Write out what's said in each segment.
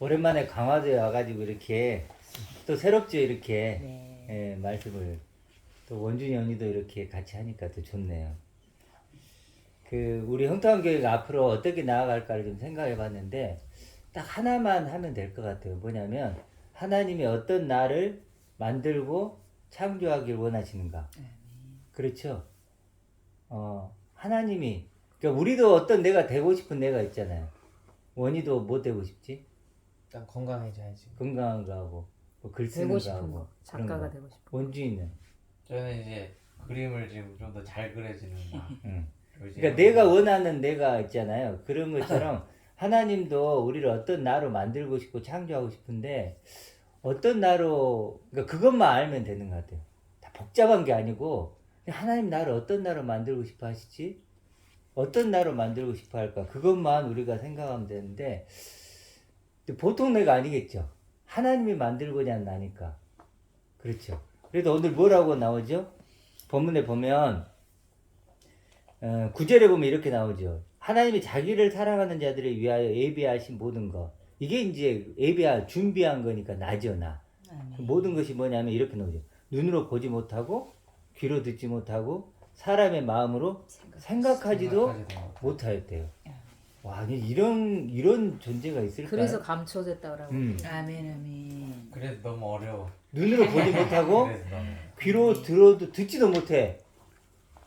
오랜만에 강화도에 와가지고 이렇게 또 새롭죠 이렇게 네. 예, 말씀을 또 원준이 언니도 이렇게 같이 하니까 또 좋네요. 그 우리 형통교회가 앞으로 어떻게 나아갈까를 좀 생각해봤는데 딱 하나만 하면 될 것 같아요. 뭐냐면 하나님이 어떤 나를 만들고 창조하길 원하시는가. 그렇죠. 하나님이 그러니까 우리도 어떤 내가 되고 싶은 내가 있잖아요. 원희도 뭐 되고 싶지? 일단 건강해져야지. 건강한 거 하고 글 쓰는 되고 거 싶은 하고 거, 그런 작가가 거. 되고 싶은 거. 원주인은 저는 이제 그림을 지금 좀 더 잘 그려지는 나. 응. 이제 그러니까 내가 원하는 내가 있잖아요. 그런 것처럼 하나님도 우리를 어떤 나로 만들고 싶고 창조하고 싶은데 어떤 나로 그러니까 그것만 알면 되는 것 같아요. 다 복잡한 게 아니고 그냥 하나님 나를 어떤 나로 만들고 싶어 하시지? 어떤 나로 만들고 싶어 할까? 그것만 우리가 생각하면 되는데 보통 내가 아니겠죠. 하나님이 만들고자 나니까. 그렇죠. 그래도 오늘 뭐라고 나오죠? 본문에 보면 9절에 보면 이렇게 나오죠. 하나님이 자기를 사랑하는 자들을 위하여 예비하신 모든 것. 이게 이제 준비한 거니까 나죠, 나. 모든 것이 뭐냐면 이렇게 나오죠. 눈으로 보지 못하고 귀로 듣지 못하고 사람의 마음으로 생각하지도 못하였대요. 와, 이런 존재가 있을까요? 그래서 감초됐다고. 아멘 아멘. 그래도 너무 어려워. 눈으로 보지 못하고 그래서 너무. 귀로 들어도 듣지도 못해.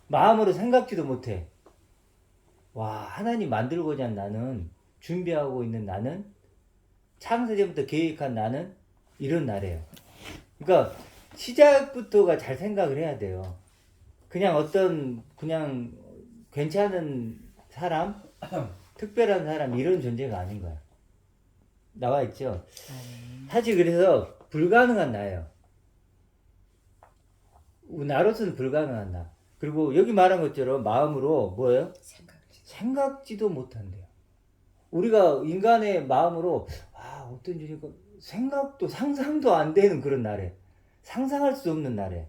마음으로 생각지도 못해. 와, 하나님 만들고자 나는 준비하고 있는 나는 창세전부터 계획한 나는 이런 나래요. 그러니까 시작부터가 잘 생각을 해야 돼요. 그냥 괜찮은 사람, 특별한 사람 이런 존재가 아닌 거야. 나와 있죠. 사실 그래서 불가능한 나예요. 나로서는 불가능한 나. 그리고 여기 말한 것처럼 마음으로 뭐예요? 생각지도 못한대요. 우리가 인간의 마음으로 어떤 존재가 생각도 상상도 안 되는 그런 나래. 상상할 수 없는 나래.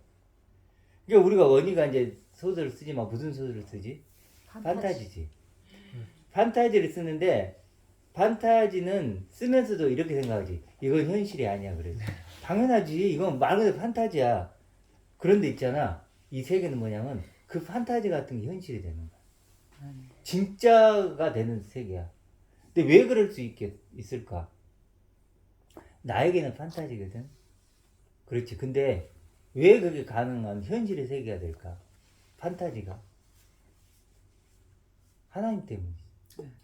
그러니까 우리가 원희가 이제 소설을 쓰지만 무슨 소설을 쓰지? 판타지지. 판타지를 쓰는데 판타지는 쓰면서도 이렇게 생각하지. 이건 현실이 아니야. 그래서 당연하지. 이건 말 그대로 판타지야. 그런데 있잖아. 이 세계는 뭐냐면 그 판타지 같은 게 현실이 되는 거야. 진짜가 되는 세계야. 근데 왜 그럴 수 있을까? 나에게는 판타지거든. 그렇지. 근데 왜 그게 가능한 현실의 세계가 될까? 판타지가. 하나님 때문이지.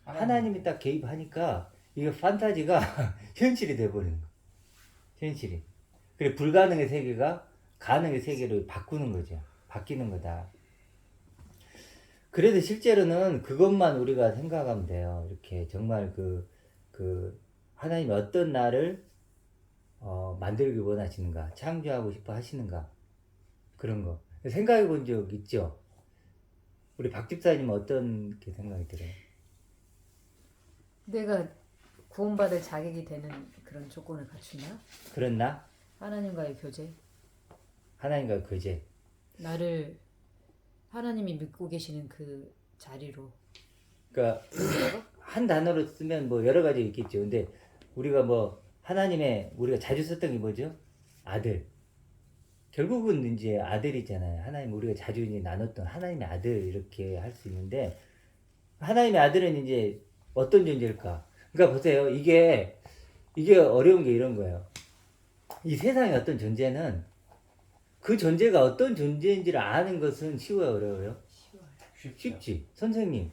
하나님이 딱 개입하니까 이게 판타지가 현실이 돼버리는 거야. 현실이. 그래 불가능의 세계가 가능의 세계로 바꾸는 거죠. 바뀌는 거다. 그래도 실제로는 그것만 우리가 생각하면 돼요. 이렇게 정말 하나님이 어떤 나를 만들기 원하시는가, 창조하고 싶어 하시는가, 그런 거. 생각해 본 적 있죠? 우리 박 집사님은 어떤 게 생각이 들어요? 내가 구원받을 자격이 되는 그런 조건을 갖추나? 그렇나? 하나님과의 교제. 하나님과 교제. 나를 하나님이 믿고 계시는 그 자리로. 그러니까 한 단어로 쓰면 뭐 여러 가지 있겠죠. 근데 우리가 우리가 자주 썼던 게 뭐죠? 아들. 결국은 이제 아들이잖아요. 하나님 우리가 자주 이제 나눴던 하나님의 아들 이렇게 할 수 있는데 하나님의 아들은 이제 어떤 존재일까? 그러니까 보세요. 이게 어려운 게 이런 거예요. 이 세상의 어떤 존재는 그 존재가 어떤 존재인지를 아는 것은 쉬워요, 어려워요? 쉽지. 선생님.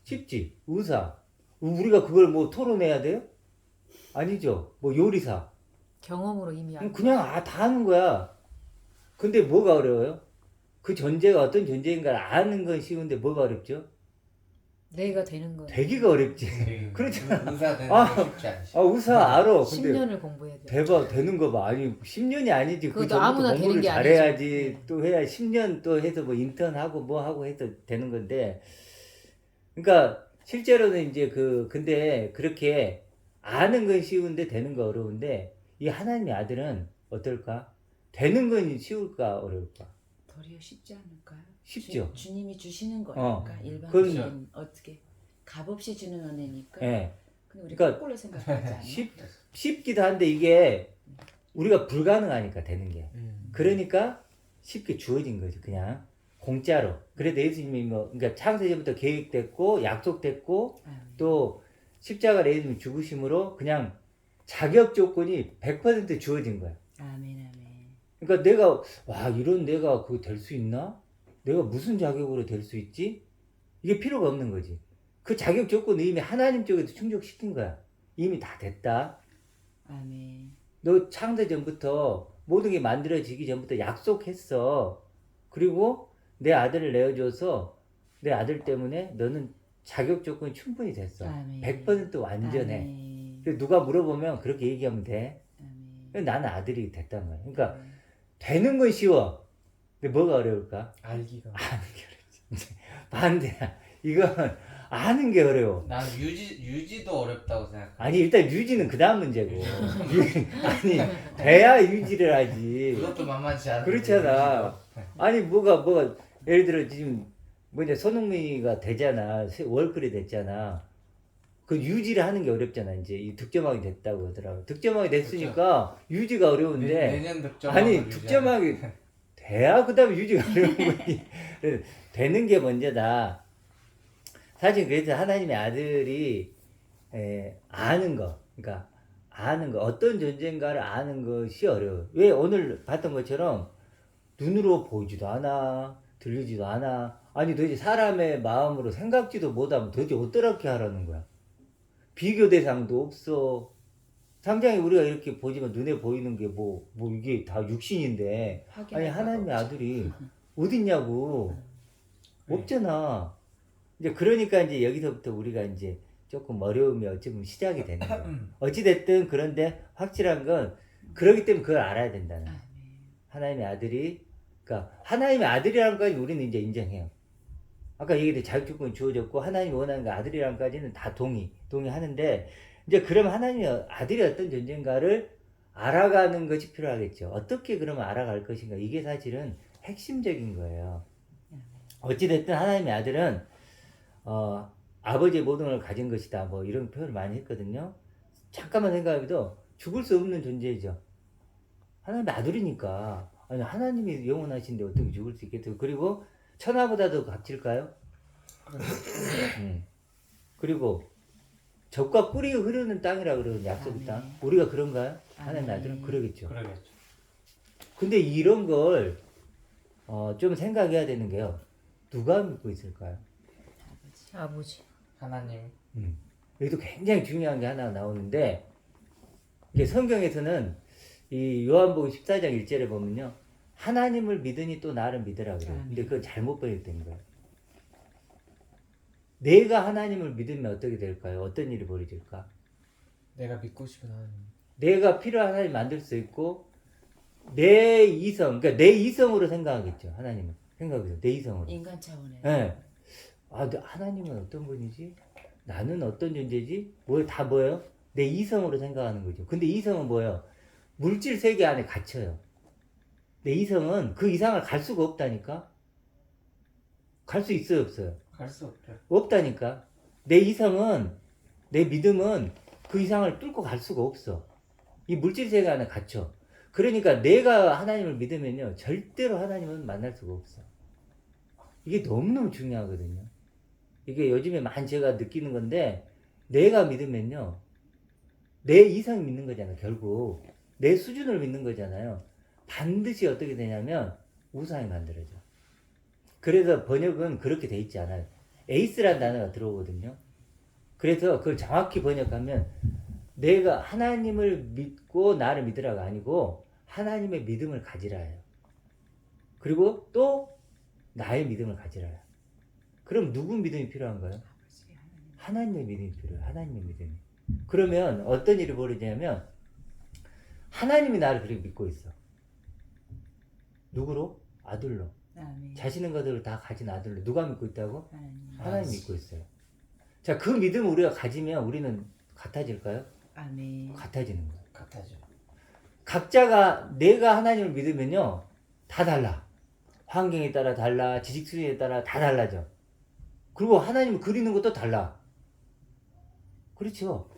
쉽지. 의사. 우리가 그걸 뭐 토론해야 돼요? 아니죠. 뭐 요리사. 경험으로 이미 알고. 그냥 다 아는 거야. 근데 뭐가 어려워요? 그 존재가 어떤 존재인가를 아는 건 쉬운데 뭐가 어렵죠? 내가 되는 거. 되기가 어렵지. 그렇잖아. 의사 되는 거 쉽지 않지. 의사 알아. 근데 10년을 공부해야 돼. 대박 되는 거 봐. 아니 10년이 아니지. 그 그것도 전부터 아무나 되는 공부를 게 잘해야지. 아니지. 또 해야 10년 또 해서 뭐 인턴하고 뭐 하고 해서 되는 건데. 그러니까 실제로는 이제 근데 그렇게 아는 건 쉬운데 되는 거 어려운데 이 하나님의 아들은 어떨까? 되는 건 쉬울까 어려울까? 도리어 쉽지 않을까요? 쉽죠. 주님이 주시는 거니까 그건- 일반적인 어떻게 값없이 주는 은혜니까. 예. 근데 우리 그러니까 거꾸로 생각하지 않나? 쉽기도 한데 이게 우리가 불가능하니까 되는 게. 음. 그러니까 쉽게 주어진 거지 그냥 공짜로. 그래도 예수님이 뭐 그러니까 창세전부터 계획됐고 약속됐고 또 십자가를 예수님이 죽으심으로 그냥 자격 조건이 100% 주어진 거야. 아멘 아멘. 그러니까 내가 와 이런 내가 그거 될 수 있나? 내가 무슨 자격으로 될 수 있지? 이게 필요가 없는 거지. 그 자격 조건은 이미 하나님 쪽에서 충족시킨 거야. 이미 다 됐다. 아멘. 너 창세 전부터 모든 게 만들어지기 전부터 약속했어. 그리고 내 아들을 내어줘서 내 아들 때문에 너는 자격 조건이 충분히 됐어. 아멘. 100% 완전해. 아멘. 그래서 누가 물어보면 그렇게 얘기하면 돼. 아멘. 나는 아들이 됐단 말이야. 그러니까 되는 건 쉬워. 근데 뭐가 어려울까? 알기가. 아는 게 어렵지. 반대야. 이건 아는 게 어려워. 난 유지도 어렵다고 생각해. 아니 일단 유지는 그 다음 문제고. 아니 돼야 유지를 하지. 그것도 만만치 않은데. 그렇잖아. 아니 뭐가 예를 들어 지금 뭐냐 손흥민이가 되잖아. 월클이 됐잖아. 그 유지를 하는 게 어렵잖아. 이제 이 득점왕이 됐다고 하더라고. 득점왕이 됐으니까 유지가 어려운데 내년 득점. 아니 득점왕이 돼야 그다음에 유지가 어려운 거지. 되는 게 먼저다. 사실 그래서 하나님의 아들이 아는 거, 그러니까 아는 거, 어떤 존재인가를 아는 것이 어려워요. 왜 오늘 봤던 것처럼 눈으로 보이지도 않아, 들리지도 않아. 아니 도대체 사람의 마음으로 생각지도 못하면 도대체 어떻게 하라는 거야. 비교 대상도 없어. 당장에 우리가 이렇게 보지만 눈에 보이는 게 뭐 이게 다 육신인데 아니 하나님의 아들이 어딨냐고. 없잖아. 이제 그러니까 이제 여기서부터 우리가 이제 조금 어려움이 어찌보면 시작이 되는 거야. 어찌됐든 그런데 확실한 건 그러기 때문에 그걸 알아야 된다는 거야. 하나님의 아들이 그러니까 하나님의 아들이라는 것까지 우리는 이제 인정해요. 아까 얘기했듯이 자격조건이 주어졌고 하나님이 원하는 거 아들이라는 것까지는 다 동의하는데 이제 그러면 하나님의 아들이 어떤 존재인가를 알아가는 것이 필요하겠죠. 어떻게 그러면 알아갈 것인가 이게 사실은 핵심적인 거예요. 어찌됐든 하나님의 아들은 아버지의 모든 걸 가진 것이다. 뭐 이런 표현을 많이 했거든요. 잠깐만 생각해도 죽을 수 없는 존재죠. 하나님의 아들이니까. 아니 하나님이 영원하신데 어떻게 죽을 수 있겠어요. 그리고 천하보다도 값질까요? 그리고 젖과 꿀이 흐르는 땅이라 그러는 약속의 땅. 우리가 그런가요? 하나님의 아들은 그러겠죠. 그러겠죠. 근데 이런 걸 좀 생각해야 되는 게요. 누가 믿고 있을까요? 아버지. 하나님. 여기도 굉장히 중요한 게 하나 나오는데 이게 성경에서는 이 요한복음 14장 1절에 보면요. 하나님을 믿으니 또 나를 믿으라 그래요. 근데 그건 잘못 번역된 거예요. 내가 하나님을 믿으면 어떻게 될까요? 어떤 일이 벌어질까? 내가 믿고 싶은 하나님. 내가 필요한 하나님 만들 수 있고 내 이성, 그러니까 내 이성으로 생각하겠죠. 하나님은 생각해요. 내 이성으로. 인간 차원에. 네. 근데 하나님은 어떤 분이지? 나는 어떤 존재지? 다 뭐예요? 내 이성으로 생각하는 거죠. 근데 이성은 뭐예요? 물질 세계 안에 갇혀요. 내 이성은 그 이상을 갈 수가 없다니까? 갈 수 있어요, 없어요? 갈 수 없죠. 없다니까? 내 이성은, 내 믿음은 그 이상을 뚫고 갈 수가 없어. 이 물질 세계 안에 갇혀. 그러니까 내가 하나님을 믿으면요, 절대로 하나님은 만날 수가 없어. 이게 너무너무 중요하거든요. 이게 요즘에 많이 제가 느끼는 건데, 내가 믿으면요, 내 이상 믿는 거잖아요, 결국. 내 수준을 믿는 거잖아요. 반드시 어떻게 되냐면, 우상이 만들어져. 그래서 번역은 그렇게 돼 있지 않아요. 에이스라는 단어가 들어오거든요. 그래서 그걸 정확히 번역하면, 내가 하나님을 믿고 나를 믿으라가 아니고, 하나님의 믿음을 가지라예요. 그리고 또, 나의 믿음을 가지라요. 그럼 누구 믿음이 필요한가요? 하나님의 믿음이 필요해요. 하나님의 믿음이. 그러면 어떤 일이 벌어지냐면 하나님이 나를 그렇게 믿고 있어. 누구로? 아들로. 아멘. 자신의 것들을 다 가진 아들로. 누가 믿고 있다고? 하나님. 하나님 믿고 있어요. 자, 그 믿음을 우리가 가지면 우리는 같아질까요? 아멘. 같아지는 거예요. 같아져. 각자가 내가 하나님을 믿으면요 다 달라. 환경에 따라 달라, 지식 수준에 따라 다 달라져. 그리고 하나님을 그리는 것도 달라. 그렇죠.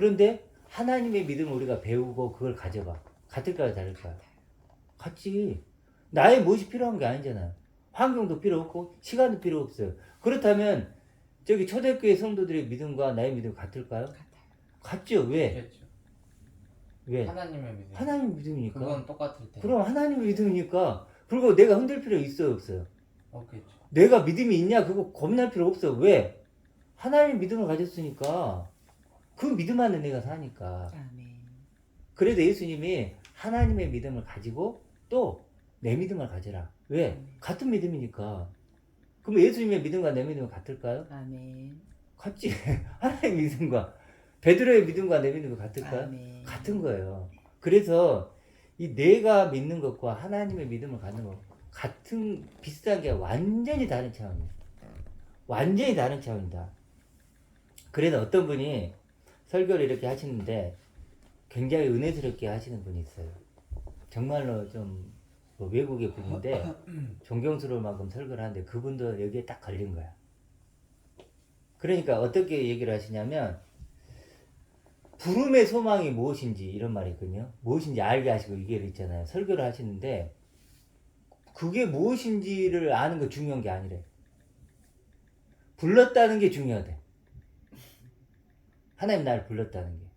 그런데 하나님의 믿음을 우리가 배우고 그걸 가져봐. 같을까요, 다를까요? 같지. 나의 무엇이 필요한 게 아니잖아요. 환경도 필요 없고 시간도 필요 없어요. 그렇다면 저기 초대교회 성도들의 믿음과 나의 믿음 같을까요? 같죠. 왜? 그렇죠. 왜? 하나님의 믿음. 하나님 믿음이니까. 그건 똑같을 때. 그럼 하나님 믿음이니까. 그리고 내가 흔들 필요 있어요, 없어요? 없겠죠. 내가 믿음이 있냐? 그거 고민할 필요 없어. 왜? 하나님 믿음을 가졌으니까. 그 믿음 안에 내가 사니까. 아멘. 그래도 예수님이 하나님의 믿음을 가지고 또 내 믿음을 가져라. 왜? 같은 믿음이니까. 그럼 예수님의 믿음과 내 믿음은 같을까요? 아멘. 같지. 하나님의 믿음과 베드로의 믿음과 내 믿음이 같을까요? 아멘. 같은 거예요. 그래서 이 내가 믿는 것과 하나님의 믿음을 갖는 것 같은 비슷한 게 완전히 다른 차원이에요. 완전히 다른 차원이다. 그래서 어떤 분이 설교를 이렇게 하시는데 굉장히 은혜스럽게 하시는 분이 있어요. 정말로 좀 외국의 분인데 존경스러울 만큼 설교를 하는데 그분도 여기에 딱 걸린 거야. 그러니까 어떻게 얘기를 하시냐면 부름의 소망이 무엇인지 이런 말이 있거든요. 무엇인지 알게 하시고 이게 있잖아요. 설교를 하시는데 그게 무엇인지를 아는 거 중요한 게 아니래. 불렀다는 게 중요하대. 하나님 나를 불렀다는 게.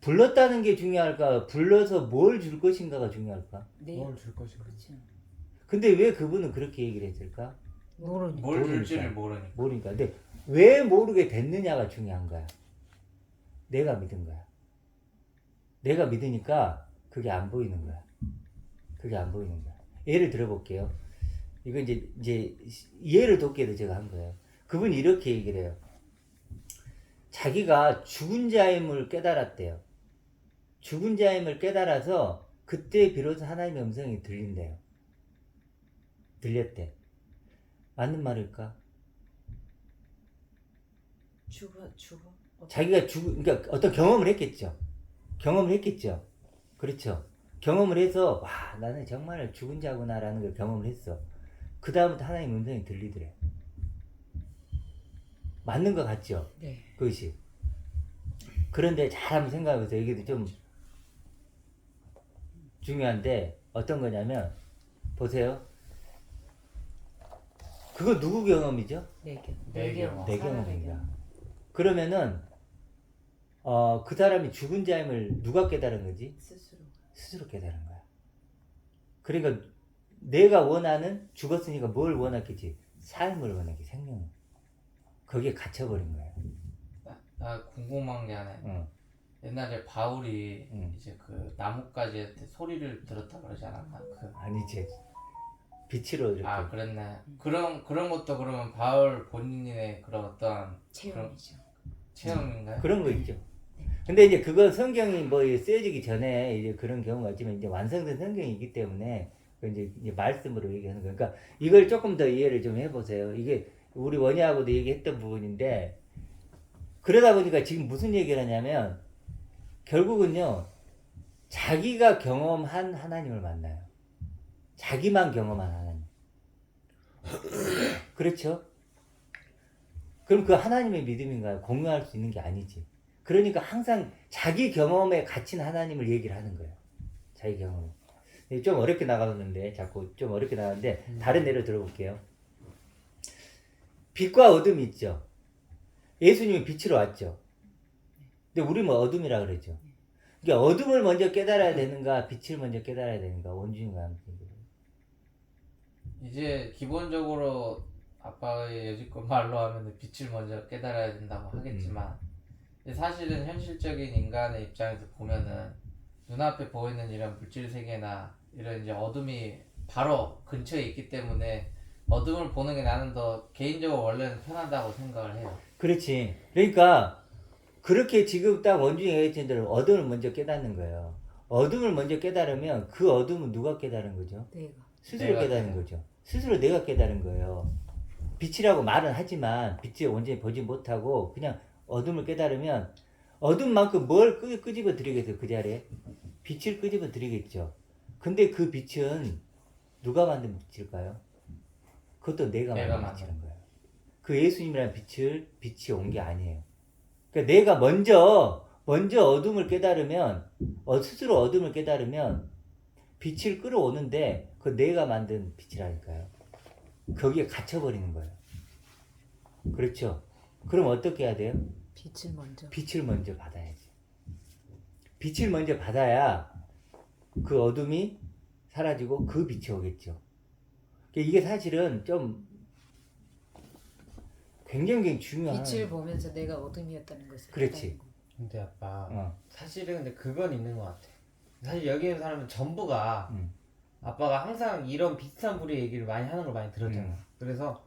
불렀다는 게 중요할까? 불러서 뭘 줄 것인가가 중요할까? 네. 뭘 줄 것인가? 그렇죠. 근데 왜 그분은 그렇게 얘기를 했을까? 모르니까. 뭘 모르니까. 줄지를 모르니까. 모르니까. 근데 왜 모르게 됐느냐가 중요한 거야. 내가 믿은 거야. 내가 믿으니까 그게 안 보이는 거야. 그게 안 보이는 거야. 예를 들어볼게요. 이거 이제 이해를 돕기 위해서 제가 한 거예요. 그분이 이렇게 얘기를 해요. 자기가 죽은 자임을 깨달았대요. 죽은 자임을 깨달아서 그때 비로소 하나님의 음성이 들린대요. 들렸대. 맞는 말일까? 죽어. 자기가 그러니까 어떤 경험을 했겠죠. 경험을 했겠죠. 그렇죠. 경험을 해서, 와, 나는 정말 죽은 자구나라는 걸 경험을 했어. 그 다음부터 하나님 음성이 들리더래. 맞는 것 같죠? 네. 그것이. 그런데 잘 한번 생각해보세요. 이게 좀 중요한데, 어떤 거냐면, 보세요. 그거 누구 경험이죠? 네 개. 네 개. 내 경험입니다. 그러면은 그 사람이 죽은 자임을 누가 깨달은 거지? 스스로 깨달은 거야. 그러니까 내가 원하는 죽었으니까 뭘 원했겠지? 삶을 원했겠지. 생명을. 거기에 갇혀버린 거야. 나 궁금한 게 하나. 응. 옛날에 바울이 응. 이제 그 나뭇가지한테 소리를 들었다 그러지 않았나? 아니지. 빛으로 이렇게. 아 그랬네. 그런 것도 그러면 바울 본인의 그런 어떤 체험이죠. 체험인가요? 그런 거 있죠. 근데 이제 그거 성경이 뭐 쓰여지기 전에 이제 그런 경우가 있지만 이제 완성된 성경이기 때문에 그 이제 말씀으로 얘기하는 거예요. 그러니까 이걸 조금 더 이해를 좀 해보세요. 이게 우리 원희하고도 얘기했던 부분인데 그러다 보니까 지금 무슨 얘기를 하냐면 결국은요 자기가 경험한 하나님을 만나요. 자기만 경험한 하나님. 그렇죠? 그럼 그 하나님의 믿음인가요? 공유할 수 있는 게 아니지. 그러니까 항상 자기 경험에 갇힌 하나님을 얘기를 하는 거예요. 자기 경험. 좀 어렵게 나가는데 자꾸 좀 어렵게 나가는데 다른 예를 들어볼게요. 빛과 어둠이 있죠. 예수님이 빛으로 왔죠. 근데 우리 뭐 어둠이라 그러죠. 그러니까 어둠을 먼저 깨달아야 되는가, 빛을 먼저 깨달아야 되는가, 원준이가 하는 얘기예요. 이제 기본적으로 아빠의 여지껏 말로 하면 빛을 먼저 깨달아야 된다고 하겠지만 근데 사실은 현실적인 인간의 입장에서 보면은 눈앞에 보이는 이런 물질 세계나 이런 이제 어둠이 바로 근처에 있기 때문에 어둠을 보는 게 나는 더 개인적으로 원래는 편하다고 생각을 해요. 그렇지. 그러니까 그렇게 지금 딱 원준이가 얘기했던 대로 어둠을 먼저 깨닫는 거예요. 어둠을 먼저 깨달으면 그 어둠은 누가 깨달은 거죠? 내가. 스스로 내가 깨달은 깨달은 거죠. 스스로 내가 깨달은 거예요. 빛이라고 말은 하지만 빛을 온전히 보지 못하고 그냥 어둠을 깨달으면 어둠만큼 뭘 끄집어 드리겠어요. 그 자리에 빛을 끄집어 드리겠죠. 근데 그 빛은 누가 만든 빛일까요? 그것도 내가 만든 빛이라는 거예요. 그 예수님이라는 빛이 온 게 아니에요. 그러니까 내가 먼저 먼저 어둠을 깨달으면 스스로 어둠을 깨달으면 빛을 끌어오는데 그 내가 만든 빛이라니까요. 거기에 갇혀버리는 거예요. 그렇죠? 그럼 어떻게 해야 돼요? 빛을 먼저 받아야지. 빛을 먼저 받아야 그 어둠이 사라지고 그 빛이 오겠죠. 이게 사실은 좀 굉장히 중요한. 빛을 보면서 내가 어둠이었다는 것을. 그렇지. 깨닫는 거. 근데 아빠 어. 사실은 근데 그건 있는 것 같아. 사실 여기 있는 사람은 전부가 음. 아빠가 항상 이런 비슷한 부류의 얘기를 많이 하는 걸 많이 들었잖아. 음. 그래서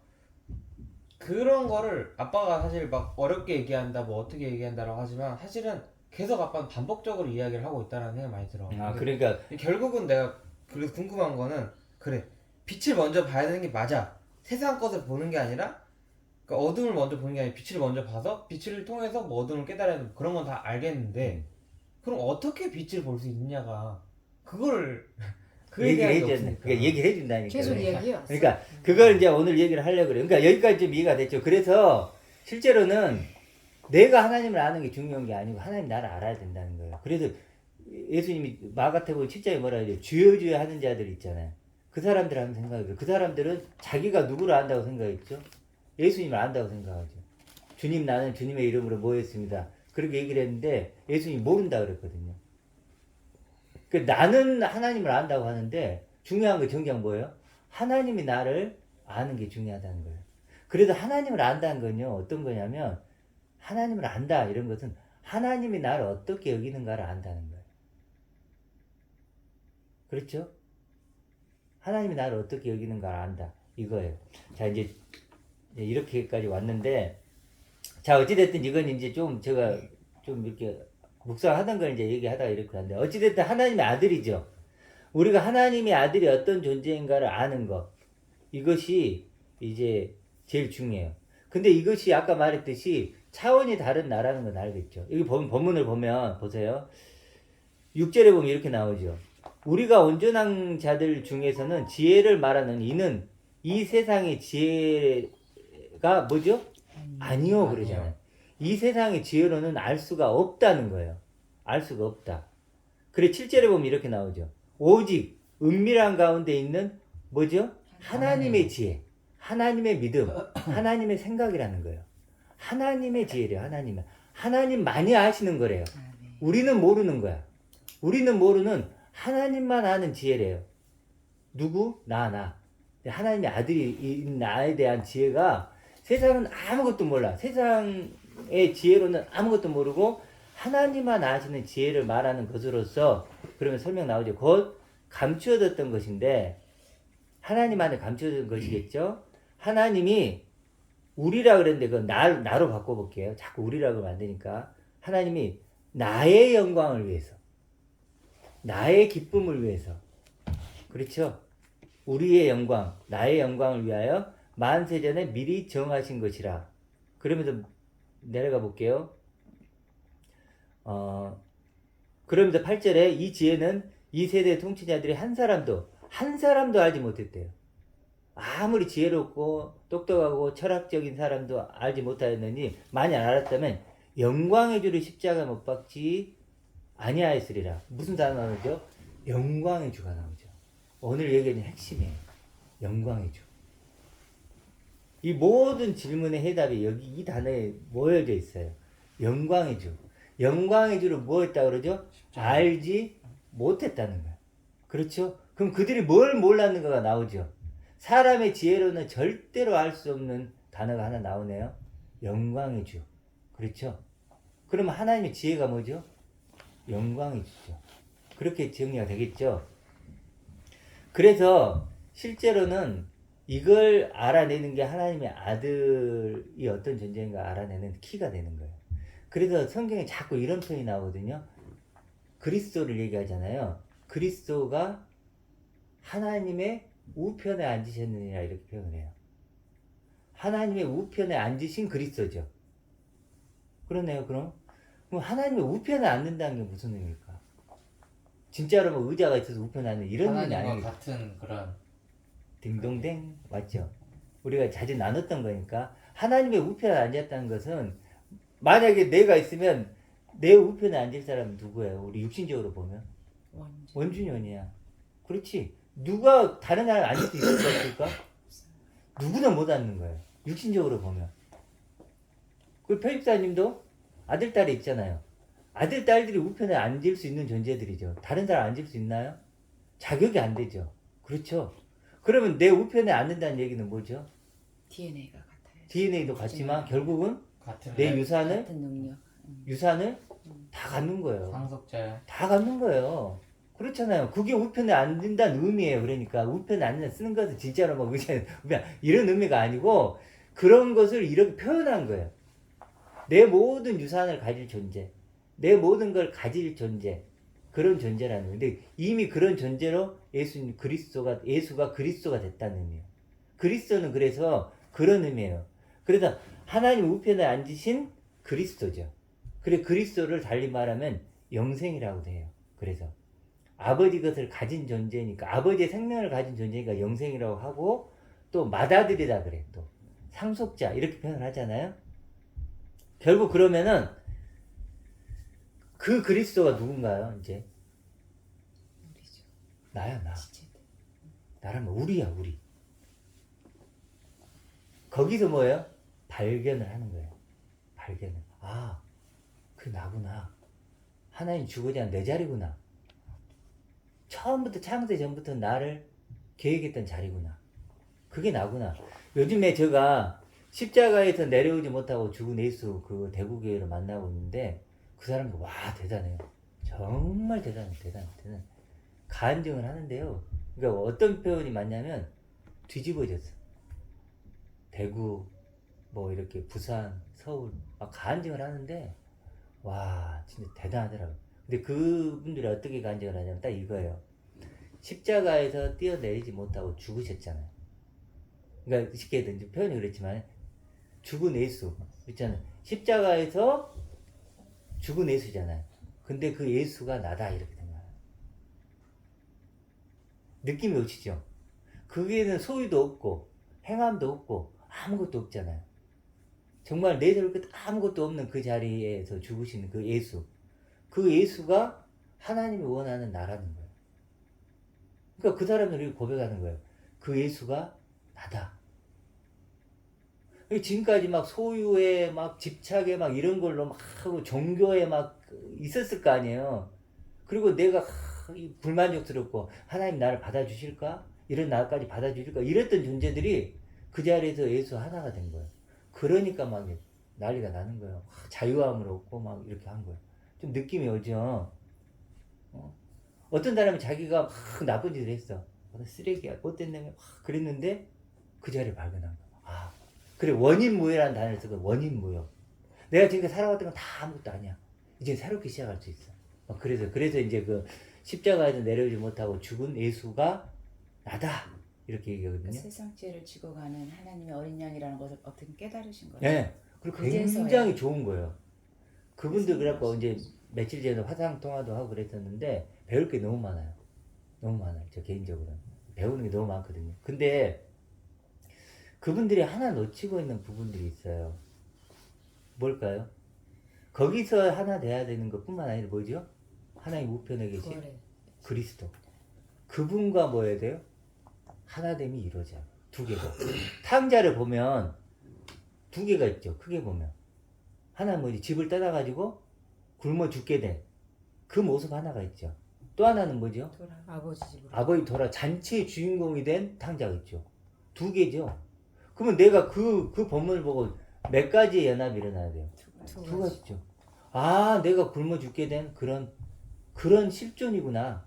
그런 거를 아빠가 사실 막 어렵게 얘기한다 뭐 어떻게 얘기한다라고 하지만 사실은 계속 아빠는 반복적으로 이야기를 하고 있다는 생각이 많이 들어. 아, 근데 그러니까 결국은 내가 그래서 궁금한 거는 그래 빛을 먼저 봐야 되는 게 맞아. 세상 것을 보는 게 아니라 그러니까 어둠을 먼저 보는 게 아니라 빛을 먼저 봐서 빛을 통해서 뭐 어둠을 깨달아야 되는 그런 건 다 알겠는데 그럼 어떻게 빛을 볼 수 있느냐가 그거를 그 얘기를 얘기하는 게 해줘야 없으니까. 그러니까 얘기를 해준다니까. 계속 이야기해왔어. 그러니까 그걸 이제 오늘 얘기를 하려고 그래요. 그러니까 여기까지 좀 이해가 됐죠. 그래서 실제로는 내가 하나님을 아는 게 중요한 게 아니고 하나님 나를 알아야 된다는 거예요. 그래서 예수님이 마가복음 7장에 뭐라 해요? 주여 주여 하는 자들 있잖아요. 그 사람들 한번 생각해요. 그 사람들은 자기가 누구를 안다고 생각했죠? 예수님을 안다고 생각하죠. 주님 나는 주님의 이름으로 모였습니다. 그렇게 얘기를 했는데 예수님이 모른다 그랬거든요. 그 나는 하나님을 안다고 하는데 중요한 거 정작 뭐예요? 하나님이 나를 아는 게 중요하다는 거예요. 그래도 하나님을 안다는 건요 어떤 거냐면 하나님을 안다 이런 것은 하나님이 나를 어떻게 여기는가를 안다는 거예요. 그렇죠? 하나님이 나를 어떻게 여기는가를 안다 이거예요. 자 이제 이렇게까지 왔는데 자 어찌됐든 이건 이제 좀 제가 좀 이렇게 묵상하던 걸 이제 얘기하다가 이렇게 하는데 어찌됐든 하나님의 아들이죠. 우리가 하나님의 아들이 어떤 존재인가를 아는 것 이것이 이제 제일 중요해요. 근데 이것이 아까 말했듯이 차원이 다른 나라는 건 알겠죠. 여기 본문을 보면 보세요. 6절에 보면 이렇게 나오죠. 우리가 온전한 자들 중에서는 지혜를 말하는 이는 이 세상의 지혜가 뭐죠? 아니요 그러잖아요. 이 세상의 지혜로는 알 수가 없다는 거예요. 알 수가 없다. 그래 7절에 보면 이렇게 나오죠. 오직 은밀한 가운데 있는 뭐죠? 하나님의 지혜, 하나님의 믿음, 하나님의 생각이라는 거예요. 하나님의 지혜래요. 하나님만이 아시는 거래요. 우리는 모르는 거야. 우리는 모르는 하나님만 아는 지혜래요. 누구? 나. 하나님의 아들인 나에 대한 지혜가 세상은 아무것도 몰라. 세상의 지혜로는 아무것도 모르고 하나님만 아시는 지혜를 말하는 것으로서 그러면 설명 나오죠. 곧 감추어졌던 것인데 하나님 안에 감추어진 것이겠죠. 하나님이 우리라 그랬는데 그건 나로 바꿔볼게요. 자꾸 우리라고 만드니까 하나님이 나의 영광을 위해서 나의 기쁨을 위해서 그렇죠. 우리의 영광 나의 영광을 위하여 만세전에 미리 정하신 것이라. 그러면서 내려가 볼게요. 그러면서 8절에 이 지혜는 이 세대 통치자들이 한 사람도 알지 못했대요. 아무리 지혜롭고 똑똑하고 철학적인 사람도 알지 못하였느니 만약 알았다면 영광의 주를 십자가 못 박지 아니하였으리라. 무슨 단어 나오죠? 영광의 주가 나오죠. 오늘 얘기하는 핵심이에요. 영광의 주. 이 모든 질문의 해답이 여기 이 단어에 모여져 있어요. 영광의 주. 영광의 주를 뭐 했다 그러죠? 알지 못했다는 거예요. 그렇죠? 그럼 그들이 뭘 몰랐는가가 나오죠. 사람의 지혜로는 절대로 알 수 없는 단어가 하나 나오네요. 영광의 주. 그렇죠? 그러면 하나님의 지혜가 뭐죠? 영광의 주죠. 그렇게 정리가 되겠죠? 그래서 실제로는 이걸 알아내는 게 하나님의 아들이 어떤 존재인가 알아내는 키가 되는 거예요. 그래서 성경에 자꾸 이런 표현이 나오거든요. 그리스도를 얘기하잖아요. 그리스도가 하나님의 우편에 앉으셨느니라 이렇게 표현을 해요. 하나님의 우편에 앉으신 그리스도죠. 그러네요. 그럼 하나님의 우편에 앉는다는 게 무슨 의미일까? 진짜로 뭐 의자가 있어서 우편에 앉는 이런 의미는 하나님과 아니에요. 같은 그런 딩동댕 맞죠? 우리가 자주 나눴던 거니까 하나님의 우편에 앉았다는 것은 만약에 내가 있으면 내 우편에 앉을 사람은 누구예요? 우리 육신적으로 보면 원주. 원준현이야. 그렇지. 누가 다른 사람 앉을 수 있을까 없을까? 누구나 못 앉는 거예요. 육신적으로 보면. 그 편집사님도 아들, 딸이 있잖아요. 아들, 딸들이 우편에 앉을 수 있는 존재들이죠. 다른 사람 앉을 수 있나요? 자격이 안 되죠. 그렇죠. 그러면 내 우편에 앉는다는 얘기는 뭐죠? DNA가 같아요. DNA도 같지만 결국은 같은 내 유산을 같은 능력. 다 갖는 거예요. 상속자야. 다 갖는 거예요. 그렇잖아요. 그게 우편에 앉는다는 의미예요. 그러니까 우편에 앉는 쓰는 것은 진짜로 뭐 이런 의미가 아니고 그런 것을 이렇게 표현한 거예요. 내 모든 유산을 가질 존재, 내 모든 걸 가질 존재, 그런 존재라는 거예요. 근데 이미 그런 존재로 예수가 그리스도가 됐다는 의미예요. 그리스도는 그래서 그런 의미예요. 그래서 하나님 우편에 앉으신 그리스도죠. 그래 그리스도를 달리 말하면 영생이라고 해요. 그래서 아버지 것을 가진 존재니까 아버지의 생명을 가진 존재니까 영생이라고 하고 또 맏아들이라 그래. 또 상속자 이렇게 표현을 하잖아요. 결국 그러면은 그 그리스도가 누군가요? 이제 우리죠. 나야 나. 지체들. 나라면 우리야 우리. 거기서 뭐예요? 발견을 하는 거예요. 발견을. 아, 그 나구나. 하나님 주고자 한 내 자리구나. 처음부터 창세 전부터 나를 계획했던 자리구나. 그게 나구나. 요즘에 제가 십자가에서 내려오지 못하고 죽은 예수 그 대구교회를 만나고 있는데 그 사람도 와 대단해요. 정말 대단해. 가안증을 하는데요. 그러니까 어떤 표현이 맞냐면 뒤집어졌어. 대구 뭐 이렇게 부산 서울 막 가안증을 하는데 와 진짜 대단하더라고요. 근데 그분들이 어떻게 간증을 하냐면 딱 이거예요. 십자가에서 뛰어내리지 못하고 죽으셨잖아요. 그러니까 쉽게 얘기해서 표현이 그렇지만 죽은 예수 있잖아요. 십자가에서 죽은 예수잖아요. 근데 그 예수가 나다 이렇게 된 거예요. 느낌이 오시죠? 그게는 소유도 없고 행함도 없고 아무것도 없잖아요. 정말 내세울 것 아무것도 없는 그 자리에서 죽으시는 그 예수. 그 예수가 하나님이 원하는 나라는 거예요. 그러니까 그 사람들이 고백하는 거예요. 그 예수가 나다. 지금까지 막 소유에 막 집착에 막 이런 걸로 막 하고 종교에 막 있었을 거 아니에요. 그리고 내가 불만족스럽고 하나님 나를 받아주실까? 이런 나까지 받아주실까? 이랬던 존재들이 그 자리에서 예수 하나가 된 거예요. 그러니까 막 난리가 나는 거예요. 자유함을 얻고 막 이렇게 한 거예요. 좀 느낌이 오죠? 어떤 사람이 자기가 막 나쁜 짓을 했어. 쓰레기야, 못된 놈이야. 그랬는데 그 자리를 발견한 거야. 아, 그래, 원인무효라는 단어를 쓰고 원인무효. 내가 지금까지 살아왔던 건 다 아무것도 아니야. 이제 새롭게 시작할 수 있어. 그래서 이제 그 십자가에서 내려오지 못하고 죽은 예수가 나다. 이렇게 얘기하거든요. 세상 죄를 지고 가는 하나님의 어린 양이라는 것을 어떻게 깨달으신 거예요? 네. 그리고 그제서야. 굉장히 좋은 거예요. 그분들 그래서 그래갖고 이제 며칠 전에 화상 통화도 하고 그랬었는데 배울 게 너무 많아요. 너무 많아요. 저 개인적으로는. 배우는 게 너무 많거든요. 근데 그분들이 하나 놓치고 있는 부분들이 있어요. 뭘까요? 거기서 하나 돼야 되는 것 뿐만 아니라 뭐죠? 하나님 우편에 계신 부활의 그리스도. 그분과 뭐 해야 돼요? 하나됨이 이루어져요. 두 개가. 탕자를 보면 두 개가 있죠. 크게 보면. 하나는 뭐지? 집을 떠나가지고 굶어 죽게 된 그 모습 하나가 있죠. 또 하나는 뭐죠? 돌아. 아버지 집으로. 아버지 돌아 잔치의 주인공이 된 탕자가 있죠. 두 개죠. 그러면 내가 그 본문을 보고 몇 가지의 연합이 일어나야 돼요? 두 가지죠. 아, 내가 굶어 죽게 된 그런 실존이구나.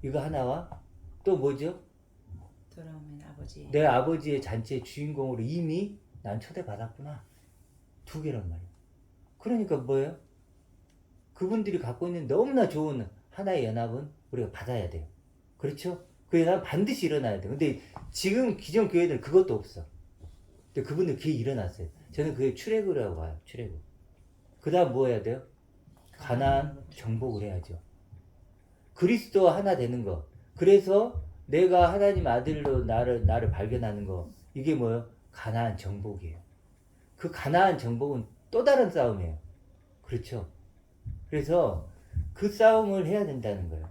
이거 하나와 또 뭐죠? 돌아오면 아버지. 내 아버지의 잔치의 주인공으로 이미 난 초대받았구나. 두 개란 말이에요. 그러니까 뭐예요? 그분들이 갖고 있는 너무나 좋은 하나의 연합은 우리가 받아야 돼요. 그렇죠? 그 연합은 반드시 일어나야 돼요. 근데 지금 기존 교회들은 그것도 없어. 근데 그분들 그게 일어났어요. 저는 그게 출애굽이라고 봐요. 출애굽. 그 다음 뭐 해야 돼요? 가나안 정복을 해야죠. 그리스도와 하나 되는 거. 그래서 내가 하나님 아들로 나를 발견하는 거. 이게 뭐예요? 가나안 정복이에요. 그 가나안 정복은 또 다른 싸움이에요. 그렇죠? 그래서 그 싸움을 해야 된다는 거예요.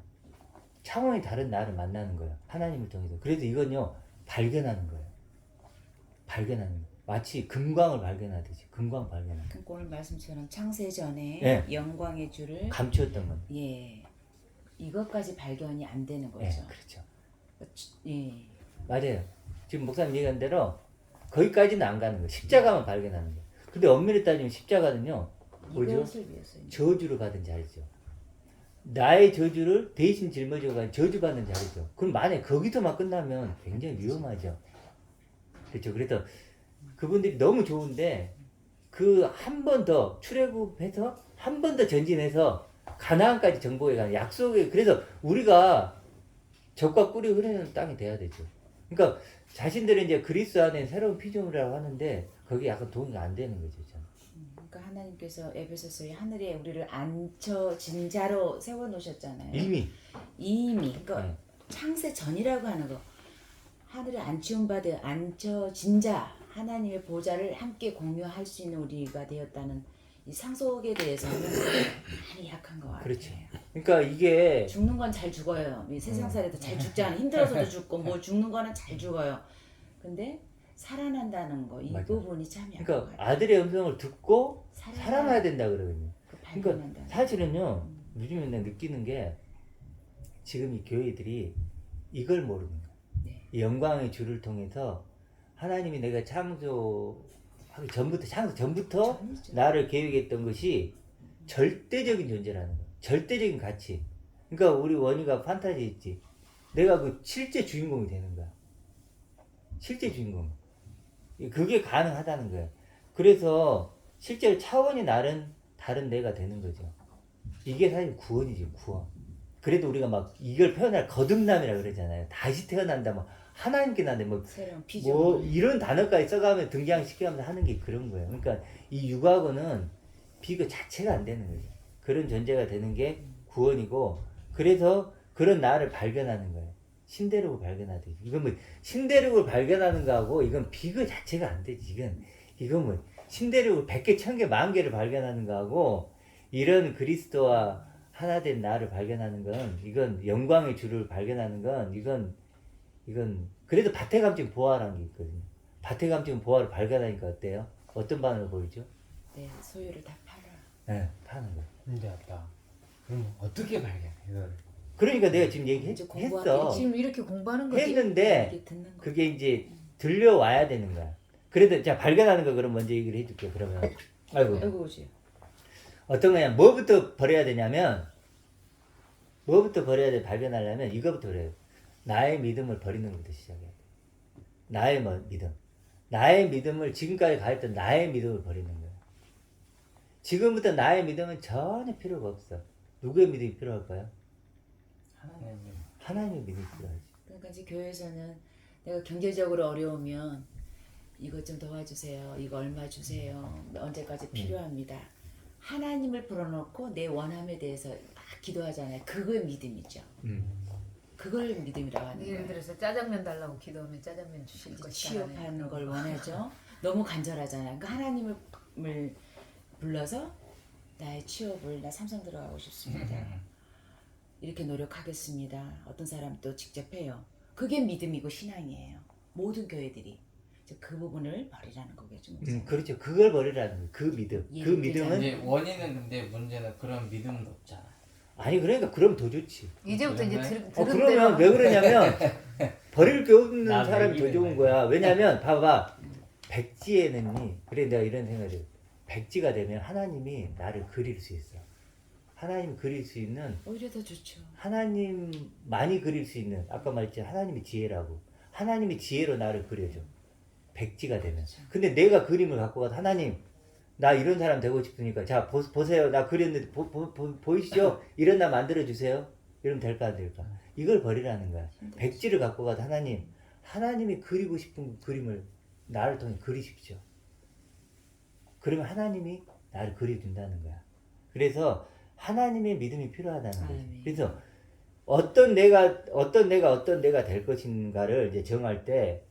차원이 다른 나를 만나는 거예요. 하나님을 통해서. 그래서 이건요, 발견하는 거예요. 발견하는 거예요. 마치 금광을 발견하듯이. 금광 발견하는 그러니까 오늘 말씀처럼 창세 전에 예. 영광의 줄을 감추었던 건. 예 이것까지 발견이 안 되는 예, 거죠. 그렇죠. 예. 맞아요. 지금 목사님 얘기한 대로 거기까지는 안 가는 거예요. 십자가만 발견하는 거예요. 근데 엄밀히 따지면 십자가는요, 뭐죠? 이것을 위해서 저주를 받은 자리죠. 나의 저주를 대신 짊어져가 저주받는 자리죠. 그럼 만약에 거기서만 끝나면 굉장히 위험하죠. 그렇죠. 그래서 그분들이 너무 좋은데 그 한 번 더 출애굽해서 한 번 더 전진해서 가나안까지 정복해 가는 약속의, 그래서 우리가 젖과 꿀이 흐르는 땅이 돼야 되죠. 그러니까 자신들은 이제 그리스도 안에 새로운 피조물이라고 하는데 거기 약간 동의가 안 되는 거죠. 저는. 그러니까 하나님께서 에베소서에 하늘에 우리를 앉혀진 자로 세워놓으셨잖아요. 이미 그러니까 네. 창세 전이라고 하는 거 하늘에 앉히운 바되 앉혀진 자 하나님의 보좌를 함께 공유할 수 있는 우리가 되었다는 이 상속에 대해서는 많이 약한 것 같아요. 그렇죠. 그러니까 이게 죽는 건 잘 죽어요. 이 세상 살이도 잘 죽잖아요. 힘들어서도 죽고 뭐 죽는 거는 잘 죽어요. 근데 살아난다는 거 이 맞아. 부분이 참 약한 것 그러니까 같아요. 아들의 음성을 듣고 살아나야 된다 그러거든요. 그 그러니까 발견한다는 사실은요, 요즘에 내가 느끼는 게 지금 이 교회들이 이걸 모르는 거야. 네. 이 영광의 주를 통해서 하나님이 내가 창조하기 전부터, 창조 전부터 전이죠. 나를 계획했던 것이 절대적인 존재라는 거야. 절대적인 가치. 그러니까 우리 원희가 판타지 있지. 내가 그 실제 주인공이 되는 거야. 실제 주인공. 그게 가능하다는 거야. 그래서 실제로 차원이 다른 내가 되는 거죠. 이게 사실 구원이지, 구원. 그래도 우리가 막 이걸 표현할 거듭남이라 그러잖아요. 다시 태어난다, 뭐 하나님께 난다, 새로운 뭐 피조물. 이런 단어까지 써가면 등장시키면서 하는 게 그런 거예요. 그러니까 이 육하고는 비교 자체가 안 되는 거죠. 그런 존재가 되는 게 구원이고, 그래서 그런 나를 발견하는 거예요. 신대륙을 발견하듯이. 이건 뭐 신대륙을 발견하는 거하고 이건 비교 자체가 안 되지. 이건 뭐 신대륙을 100개, 1000개, 10,000개를 발견하는 거하고 이런 그리스도와 하나 된 나를 발견하는 건, 이건 영광의 주를 발견하는 건, 이건 그래도 밭에 감진 보화라는 게 있거든요. 밭에 감진 보화를 발견하니까 어때요? 어떤 반응을 보이죠? 네, 소유를 다 팔아. 네, 파는 거예요. 근데 아빠 그럼 어떻게 발견해 이걸? 그러니까 내가 지금 이제 얘기했어. 공부하기 지금 이렇게 공부하는 거지. 했는데 이게 듣는 거. 그게 이제 들려와야 되는 거야. 그래도 자, 발견하는 거 그럼 먼저 얘기를 해줄게. 그러면 아이고, 아이고 오지. 어떤 거냐, 뭐부터 버려야 되냐면, 뭐부터 버려야 돼? 발견하려면 이거부터 그래요. 나의 믿음을 버리는 것부터 시작해야 돼. 나의 믿음. 나의 믿음을, 지금까지 가했던 나의 믿음을 버리는 거야. 지금부터 나의 믿음은 전혀 필요가 없어. 누구의 믿음이 필요할까요? 하나님. 하나님의 믿음이 필요하지. 그러니까 이제 교회에서는 내가 경제적으로 어려우면 이것 좀 도와주세요. 이거 얼마 주세요. 언제까지 필요합니다. 하나님을 불어넣고 내 원함에 대해서 막 기도하잖아요. 그거의 믿음이죠. 그걸 믿음이라고 하는 예를 거예요. 들어서 짜장면 달라고 기도하면 짜장면 주실 이제 것이다. 취업하는 걸 원하죠. 너무 간절하잖아요. 그러니까 하나님을 불러서 나의 취업을, 나 삼성 들어가고 싶습니다. 이렇게 노력하겠습니다. 어떤 사람 또 직접 해요. 그게 믿음이고 신앙이에요. 모든 교회들이. 그 부분을 버리라는 거겠죠. 그렇죠. 그걸 버리라는 거예요. 그 믿음. 그 예를 믿음은, 이제 원인은 근데 문제는 그런 믿음도 없잖아. 아니, 그러니까 그럼 더 좋지. 이제부터 이제 그러면- 들은 대로 그러면 왜 그러냐면 버릴 게 없는 나 사람이 더 먹이는 좋은 거야. 왜냐면 봐봐, 백지에는, 그래 내가 이런 생각을 해요. 백지가 되면 하나님이 나를 그릴 수 있어. 하나님 그릴 수 있는, 오히려 더 좋죠. 하나님 많이 그릴 수 있는, 아까 말했잖아, 하나님이 지혜라고. 하나님이 지혜로 나를 그려줘. 백지가 되면. 근데 내가 그림을 갖고 가서, 하나님 나 이런 사람 되고 싶으니까 자 보세요, 나 그렸는데 보이시죠? 이런 나 만들어주세요. 이러면 될까 안 될까? 이걸 버리라는 거야. 백지를 갖고 가서, 하나님이 그리고 싶은 그림을 나를 통해 그리십시오. 그러면 하나님이 나를 그려준다는 거야. 그래서 하나님의 믿음이 필요하다는 거지. 아멘. 그래서 어떤 내가 될 것인가를 이제 정할 때,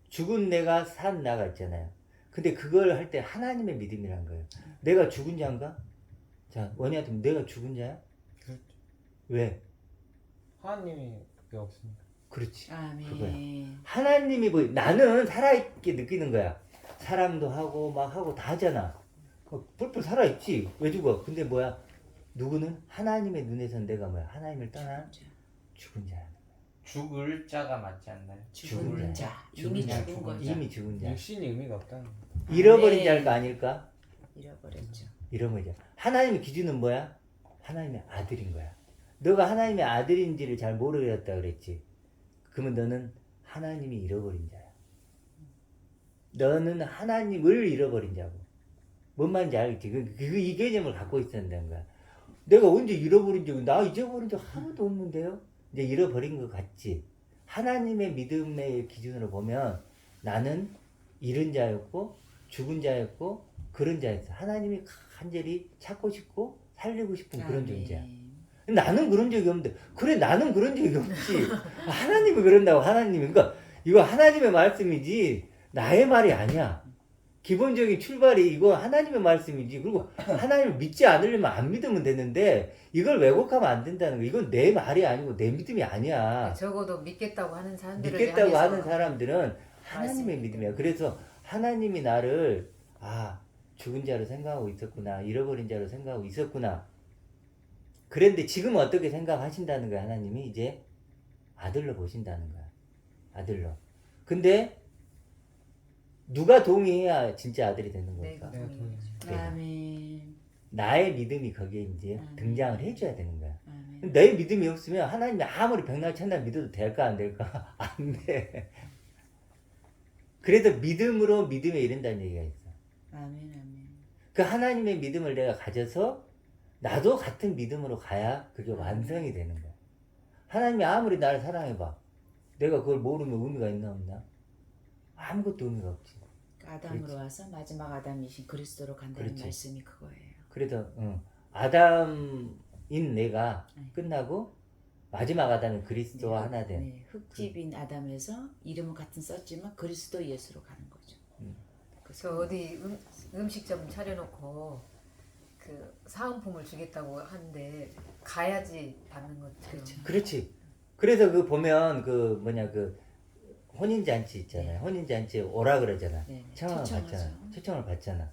죽은 내가 산 나가 있잖아요. 근데 그걸 할 때 하나님의 믿음이란 거예요. 내가 죽은 자인가? 자, 원희한테 내가 죽은 자야? 그렇죠. 왜? 하나님이 그게 없습니다. 그렇지. 아멘. 그거야. 하나님이 뭐 나는 살아있게 느끼는 거야. 사랑도 하고 막 하고 다 하잖아. 뿔뿔 살아있지. 왜 죽어? 근데 뭐야? 누구는 하나님의 눈에선 내가 뭐야? 하나님을 떠난 죽은 자야. 죽을 자가 맞지 않나요? 죽은 자. 죽은 이미 자. 죽은 거죠. 이미 죽은 자. 육신이 의미가 없다는 거. 잃어버린 네. 자가 아닐까? 잃어버렸죠. 잃어버린 자. 하나님의 기준은 뭐야? 하나님의 아들인 거야. 너가 하나님의 아들인지를 잘 모르겠다 그랬지. 그러면 너는 하나님이 잃어버린 자야. 너는 하나님을 잃어버린 자고. 뭔 말인지 알겠지? 이 개념을 갖고 있어야 된다는 거야. 내가 언제 잃어버린 적이, 나 잊어버린 적 하나도 없는데요? 이제 잃어버린 것 같지? 하나님의 믿음의 기준으로 보면 나는 잃은 자였고, 죽은 자였고, 그런 자였어. 하나님이 간절히 찾고 싶고, 살리고 싶은 그런 아멘. 존재야. 나는 그런 적이 없는데, 그래, 나는 그런 적이 없지. 하나님이 그런다고, 하나님이. 그러니까, 이거 하나님의 말씀이지, 나의 말이 아니야. 기본적인 출발이 이거 하나님의 말씀이지. 그리고 하나님을 믿지 않으려면 안 믿으면 되는데, 이걸 왜곡하면 안 된다는 거. 이건 내 말이 아니고 내 믿음이 아니야. 적어도 믿겠다고 하는 사람들을 믿겠다고 향해서 하는 사람들은 하나님의 말씀이 믿음이야. 그래서 하나님이 나를, 죽은 자로 생각하고 있었구나. 잃어버린 자로 생각하고 있었구나. 그런데 지금 어떻게 생각하신다는 거야, 하나님이? 이제 아들로 보신다는 거야. 아들로. 근데 누가 동의해야 진짜 아들이 되는 걸까? 내가 내가 아멘. 나의 믿음이 거기에 이제 아멘. 등장을 해줘야 되는 거야. 아멘. 내 믿음이 없으면 하나님이 아무리 백날 천날 믿어도 될까 안 될까? 안 돼. 그래도 믿음으로 믿음에 이른다는 얘기가 있어. 아멘. 아멘. 그 하나님의 믿음을 내가 가져서 나도 같은 믿음으로 가야 그게 완성이 되는 거야. 하나님이 아무리 나를 사랑해봐. 내가 그걸 모르면 의미가 있나 없나? 아무것도 의미가 없지. 아담으로 그렇지. 와서 마지막 아담이신 그리스도로 간다는 그렇지. 말씀이 그거예요. 그래서 아담인 내가 네. 끝나고 마지막 아담은 그리스도와 네, 하나 된. 네, 흙집인 아담에서 이름은 같은 썼지만 그리스도 예수로 가는 거죠. 저 어디 음식점 차려놓고 그 사은품을 주겠다고 하는데 가야지 받는 것처럼. 그렇죠. 그렇지. 그래서 그 보면 그 뭐냐 그 혼인잔치 있잖아요. 네. 혼인잔치에 오라 그러잖아. 네, 네. 청을 초청하죠. 받잖아. 초청을 받잖아.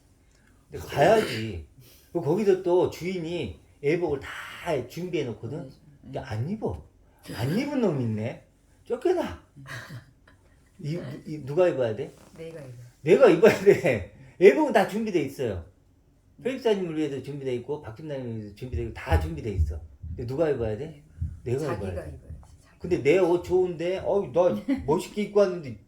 근데 가야지. 그리고 거기서 또 주인이 예복을 다 준비해 놓거든. 근데 안 입어. 안 입은 놈이 있네. 쫓겨나. 누가 입어야 돼? 내가 이거. 내가 입어야 돼. 예복은 다 준비돼 있어요. 회입사님을 위해서 준비돼 있고 박팀장님을 위해서 준비돼 있고 다 준비돼 있어. 근데 누가 입어야 돼? 내가 입어야 자기가 돼. 입어야지. 자기. 근데 내 옷 좋은데, 나 멋있게 입고 왔는데,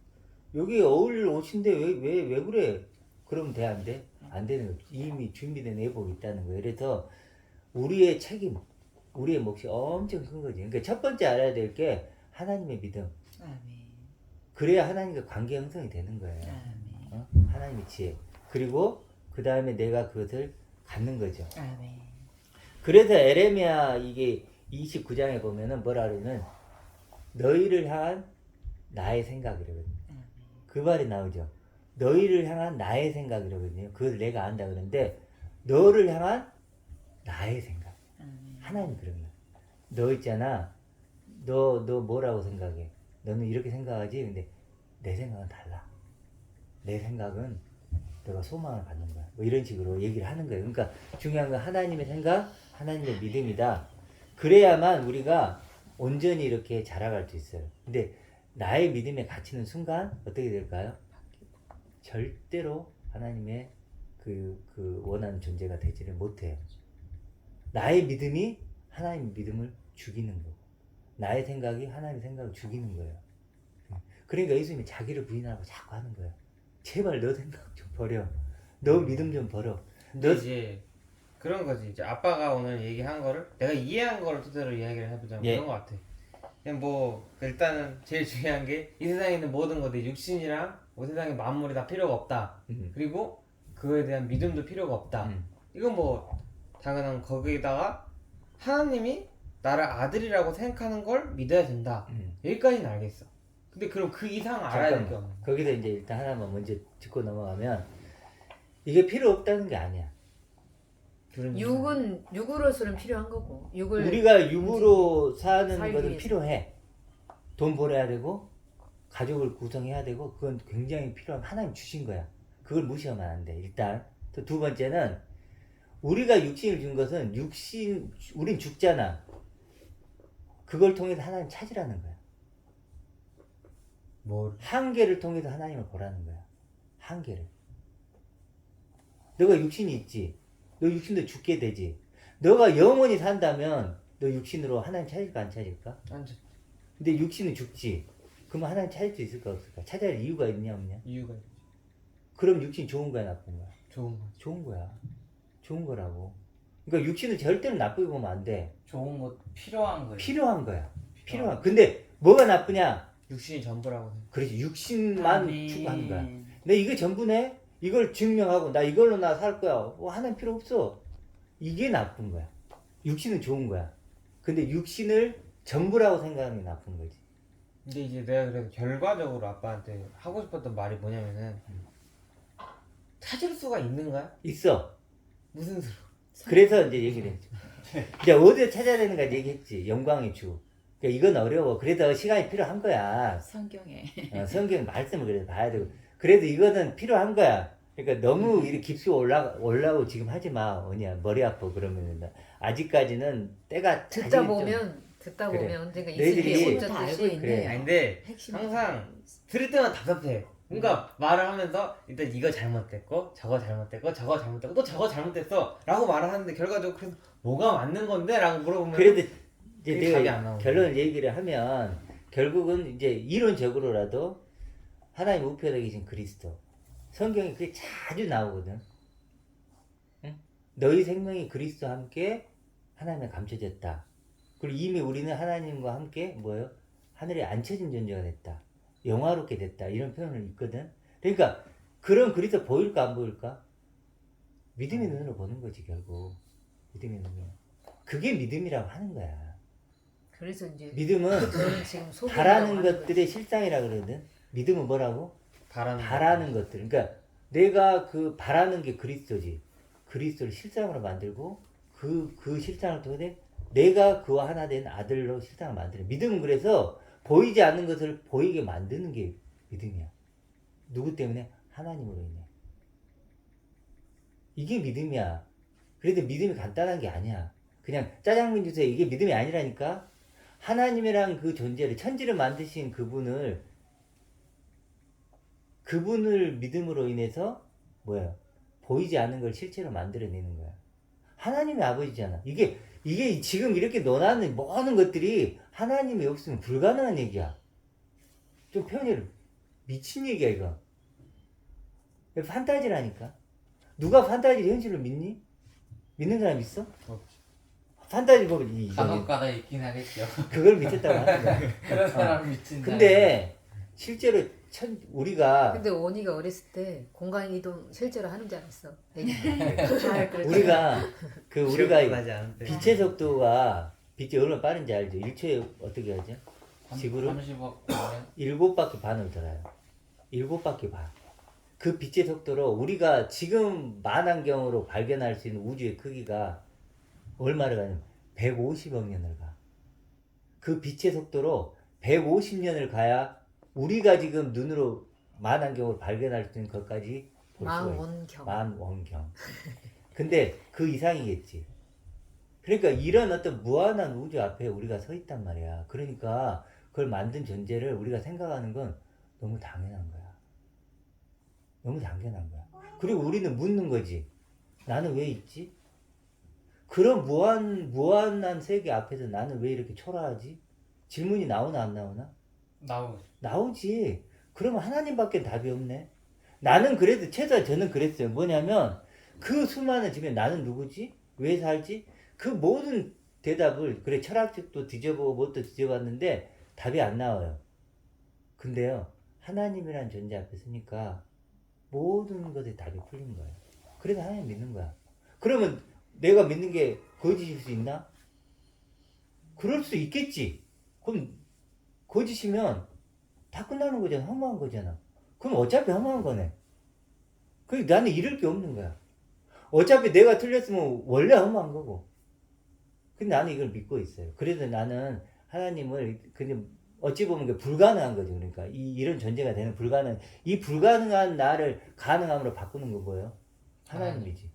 여기 어울릴 옷인데, 왜 그래? 그러면 돼, 안 돼? 안 되는 거지. 이미 준비된 예복이 있다는 거예요. 그래서, 우리의 책임, 우리의 몫이 엄청 큰 거지. 그러니까 첫 번째 알아야 될 게, 하나님의 믿음. 아멘. 그래야 하나님과 관계 형성이 되는 거예요. 아멘. 하나님의 지혜. 그리고, 그 다음에 내가 그것을 갖는 거죠. 아멘. 그래서 에레미야 이게 29장에 보면은 뭐라 그러면, 너희를 향한 나의 생각이라거든요. 그 말이 나오죠. 너희를 향한 나의 생각이라거든요. 그걸 내가 안다 그러는데 너를 향한 나의 생각. 아멘. 하나님 그런 거야. 너 있잖아. 너 뭐라고 생각해? 너는 이렇게 생각하지? 근데 내 생각은 달라. 내 생각은 너가 소망을 받는 거야. 뭐 이런 식으로 얘기를 하는 거예요. 그러니까 중요한 건 하나님의 생각, 하나님의 믿음이다. 그래야만 우리가 온전히 이렇게 자라갈 수 있어요. 근데 나의 믿음에 갇히는 순간 어떻게 될까요? 절대로 하나님의 그 원하는 존재가 되지를 못해요. 나의 믿음이 하나님의 믿음을 죽이는 거고, 나의 생각이 하나님의 생각을 죽이는 거예요. 그러니까 예수님이 자기를 부인하라고 자꾸 하는 거예요. 제발 너 생각 좀 버려. 너 믿음 좀 버려. 근데 이제 그런 거지. 이제 아빠가 오늘 얘기한 거를 내가 이해한 거를 토대로 이야기를 해보자면 예. 그런 거 같아. 그냥 뭐 일단은 제일 중요한 게 이 세상에 있는 모든 것들 육신이랑 뭐 세상의 만물이 다 필요가 없다. 그리고 그거에 대한 믿음도 필요가 없다. 이건 뭐 당연한 거기에다가 하나님이 나를 아들이라고 생각하는 걸 믿어야 된다. 여기까지는 알겠어. 근데 그럼 그 이상 알아야 될 게 없는 거야. 거기서 이제 일단 하나만 먼저 짚고 넘어가면 이게 필요 없다는 게 아니야. 그런 육으로서는 필요한 거고 육을 우리가 육으로 사는 살기 것은 위해서. 필요해. 돈 벌어야 되고 가족을 구성해야 되고 그건 굉장히 필요한 하나님 주신 거야. 그걸 무시하면 안 돼. 일단 또 두 번째는 우리가 육신을 준 것은 우린 죽잖아. 그걸 통해서 하나님 찾으라는 거야. 뭘 한계를 통해서 하나님을 보라는 거야. 한계를. 너가 육신이 있지. 너 육신도 죽게 되지. 너가 영원히 산다면 너 육신으로 하나님 찾을까 안 찾을까? 안 좋- 근데 육신은 죽지. 그러면 하나님 찾을 수 있을까 없을까? 찾아야 할 이유가 있냐 없냐? 이유가 있지. 그럼 육신이 좋은 거야 나쁜 거야? 좋은 거. 좋은 거야. 좋은 거라고. 그러니까 육신은 절대로 나쁘게 보면 안 돼. 좋은 것 필요한 거예요. 필요한 거야. 필요한. 근데 뭐가 나쁘냐? 육신이 전부라고 생각. 그렇지. 육신만 아멘. 추구하는 거야. 내 이게 전부네? 이걸 증명하고 나 이걸로 나 살 거야. 하나님 필요 없어. 이게 나쁜 거야. 육신은 좋은 거야. 근데 육신을 전부라고 생각하는 게 나쁜 거지. 근데 이제 내가 그래서 결과적으로 아빠한테 하고 싶었던 말이 뭐냐면은 찾을 수가 있는 거야? 있어. 무슨 수로? 그래서 이제 얘기를 했죠. 이제 어디에 찾아야 되는가 얘기했지. 영광의 주. 그러니까 이건 어려워. 그래도 시간이 필요한 거야. 성경에 성경 말씀을 그래도 봐야 되고. 그래도 이거는 필요한 거야. 그러니까 너무 이렇게 깊이 올라고 지금 하지 마. 뭐냐 머리 아파 그러면 아직까지는 때가 듣다 자질이 보면 그래. 언젠가 너희들이 이승기에 다 알고 꽂혔듯이 있네. 그래. 아니 근데 핵심 항상 들을 때만 답답해. 그러니까 말을 하면서 일단 이거 잘못됐고 저거 잘못됐고 저거 잘못됐고 또 저거 잘못됐어 라고 말을 하는데 결과적으로 그래서 뭐가 맞는 건데? 라고 물어보면 그래도 이제 그게 답이 내가 안 나오네. 결론을 얘기를 하면 결국은 이제 이론적으로라도 하나님 우편에 계신 그리스도 성경에 그게 자주 나오거든. 응? 너희 생명이 그리스도와 함께 하나님에 감춰졌다. 그리고 이미 우리는 하나님과 함께 뭐예요? 하늘에 앉혀진 존재가 됐다. 영화롭게 됐다. 이런 표현을 있거든. 그러니까 그런 그리스도 보일까 안 보일까? 믿음의 눈으로 보는 거지 결국. 믿음의 눈으로. 그게 믿음이라고 하는 거야. 그래서 이제 믿음은 너는 지금 속이려고 바라는 하는 거지. 것들의 실상이라 그러거든. 믿음은 뭐라고? 바라는 바라는 것들. 그러니까 내가 그 바라는 게 그리스도지. 그리스도를 실상으로 만들고 그 실상을 통해 내가 그와 하나 된 아들로 실상을 만드는. 믿음은 그래서 보이지 않는 것을 보이게 만드는 게 믿음이야. 누구 때문에? 하나님으로 인해. 이게 믿음이야. 그래도 믿음이 간단한 게 아니야. 그냥 짜장면 주세요. 이게 믿음이 아니라니까. 하나님이란 그 존재를 천지를 만드신 그분을 믿음으로 인해서 뭐야? 보이지 않는 걸 실체로 만들어내는 거야. 하나님의 아버지잖아. 이게 지금 이렇게 논하는 모든 것들이 하나님이 없으면 불가능한 얘기야. 좀 표현이 미친 얘기야 이거. 판타지라니까. 누가 판타지를 현실로 믿니? 믿는 사람 있어? 없지. 판타지 보면 간혹가다 있긴 하겠죠. 그걸 믿었다고 하는 거야. 그런 사람 미친다. 근데 실제로 우리가 근데 원희가 어렸을 때 공간 이동 실제로 하는 줄 알았어. 잘 그렇죠. 우리가 나지 않은데. 빛의 속도가 빛이 얼마나 빠른지 알죠? 1초에 어떻게 하죠? 지구를 30억 년 7바퀴 반을 돌아요. 7바퀴 반. 그 빛의 속도로 우리가 지금 만안경으로 발견할 수 있는 우주의 크기가 얼마를 가냐면 150억 년을 가. 그 빛의 속도로 150년을 가야 우리가 지금 눈으로 만안경으로 발견할 수 있는 것까지 볼 수가 있어. 만원경. 만원경. 근데 그 이상이겠지. 그러니까 이런 어떤 무한한 우주 앞에 우리가 서 있단 말이야. 그러니까 그걸 만든 존재를 우리가 생각하는 건 너무 당연한 거야. 너무 당연한 거야. 그리고 우리는 묻는 거지. 나는 왜 있지? 그런 무한한 세계 앞에서 나는 왜 이렇게 초라하지? 질문이 나오나 안 나오나? 나오죠. 나오지. 그러면 하나님밖에 답이 없네. 나는 그래도 최소한 저는 그랬어요. 뭐냐면 그 수많은 집에 나는 누구지? 왜 살지? 그 모든 대답을 그래 철학책도 뒤져보고 뭣도 뒤져봤는데 답이 안 나와요. 근데요 하나님이라는 존재 앞에 서니까 모든 것에 답이 풀린 거예요. 그래서 하나님 믿는 거야. 그러면 내가 믿는 게 거짓일 수 있나? 그럴 수 있겠지. 그럼 거짓이면 다 끝나는 거잖아. 허무한 거잖아. 그럼 어차피 허무한 거네. 그 나는 잃을 게 없는 거야. 어차피 내가 틀렸으면 원래 허무한 거고. 근데 나는 이걸 믿고 있어요. 그래서 나는 하나님을 그냥 어찌 보면 그 불가능한 거죠. 그러니까 이런 존재가 되는 이 불가능한 나를 가능함으로 바꾸는 건 뭐예요? 하나님이지.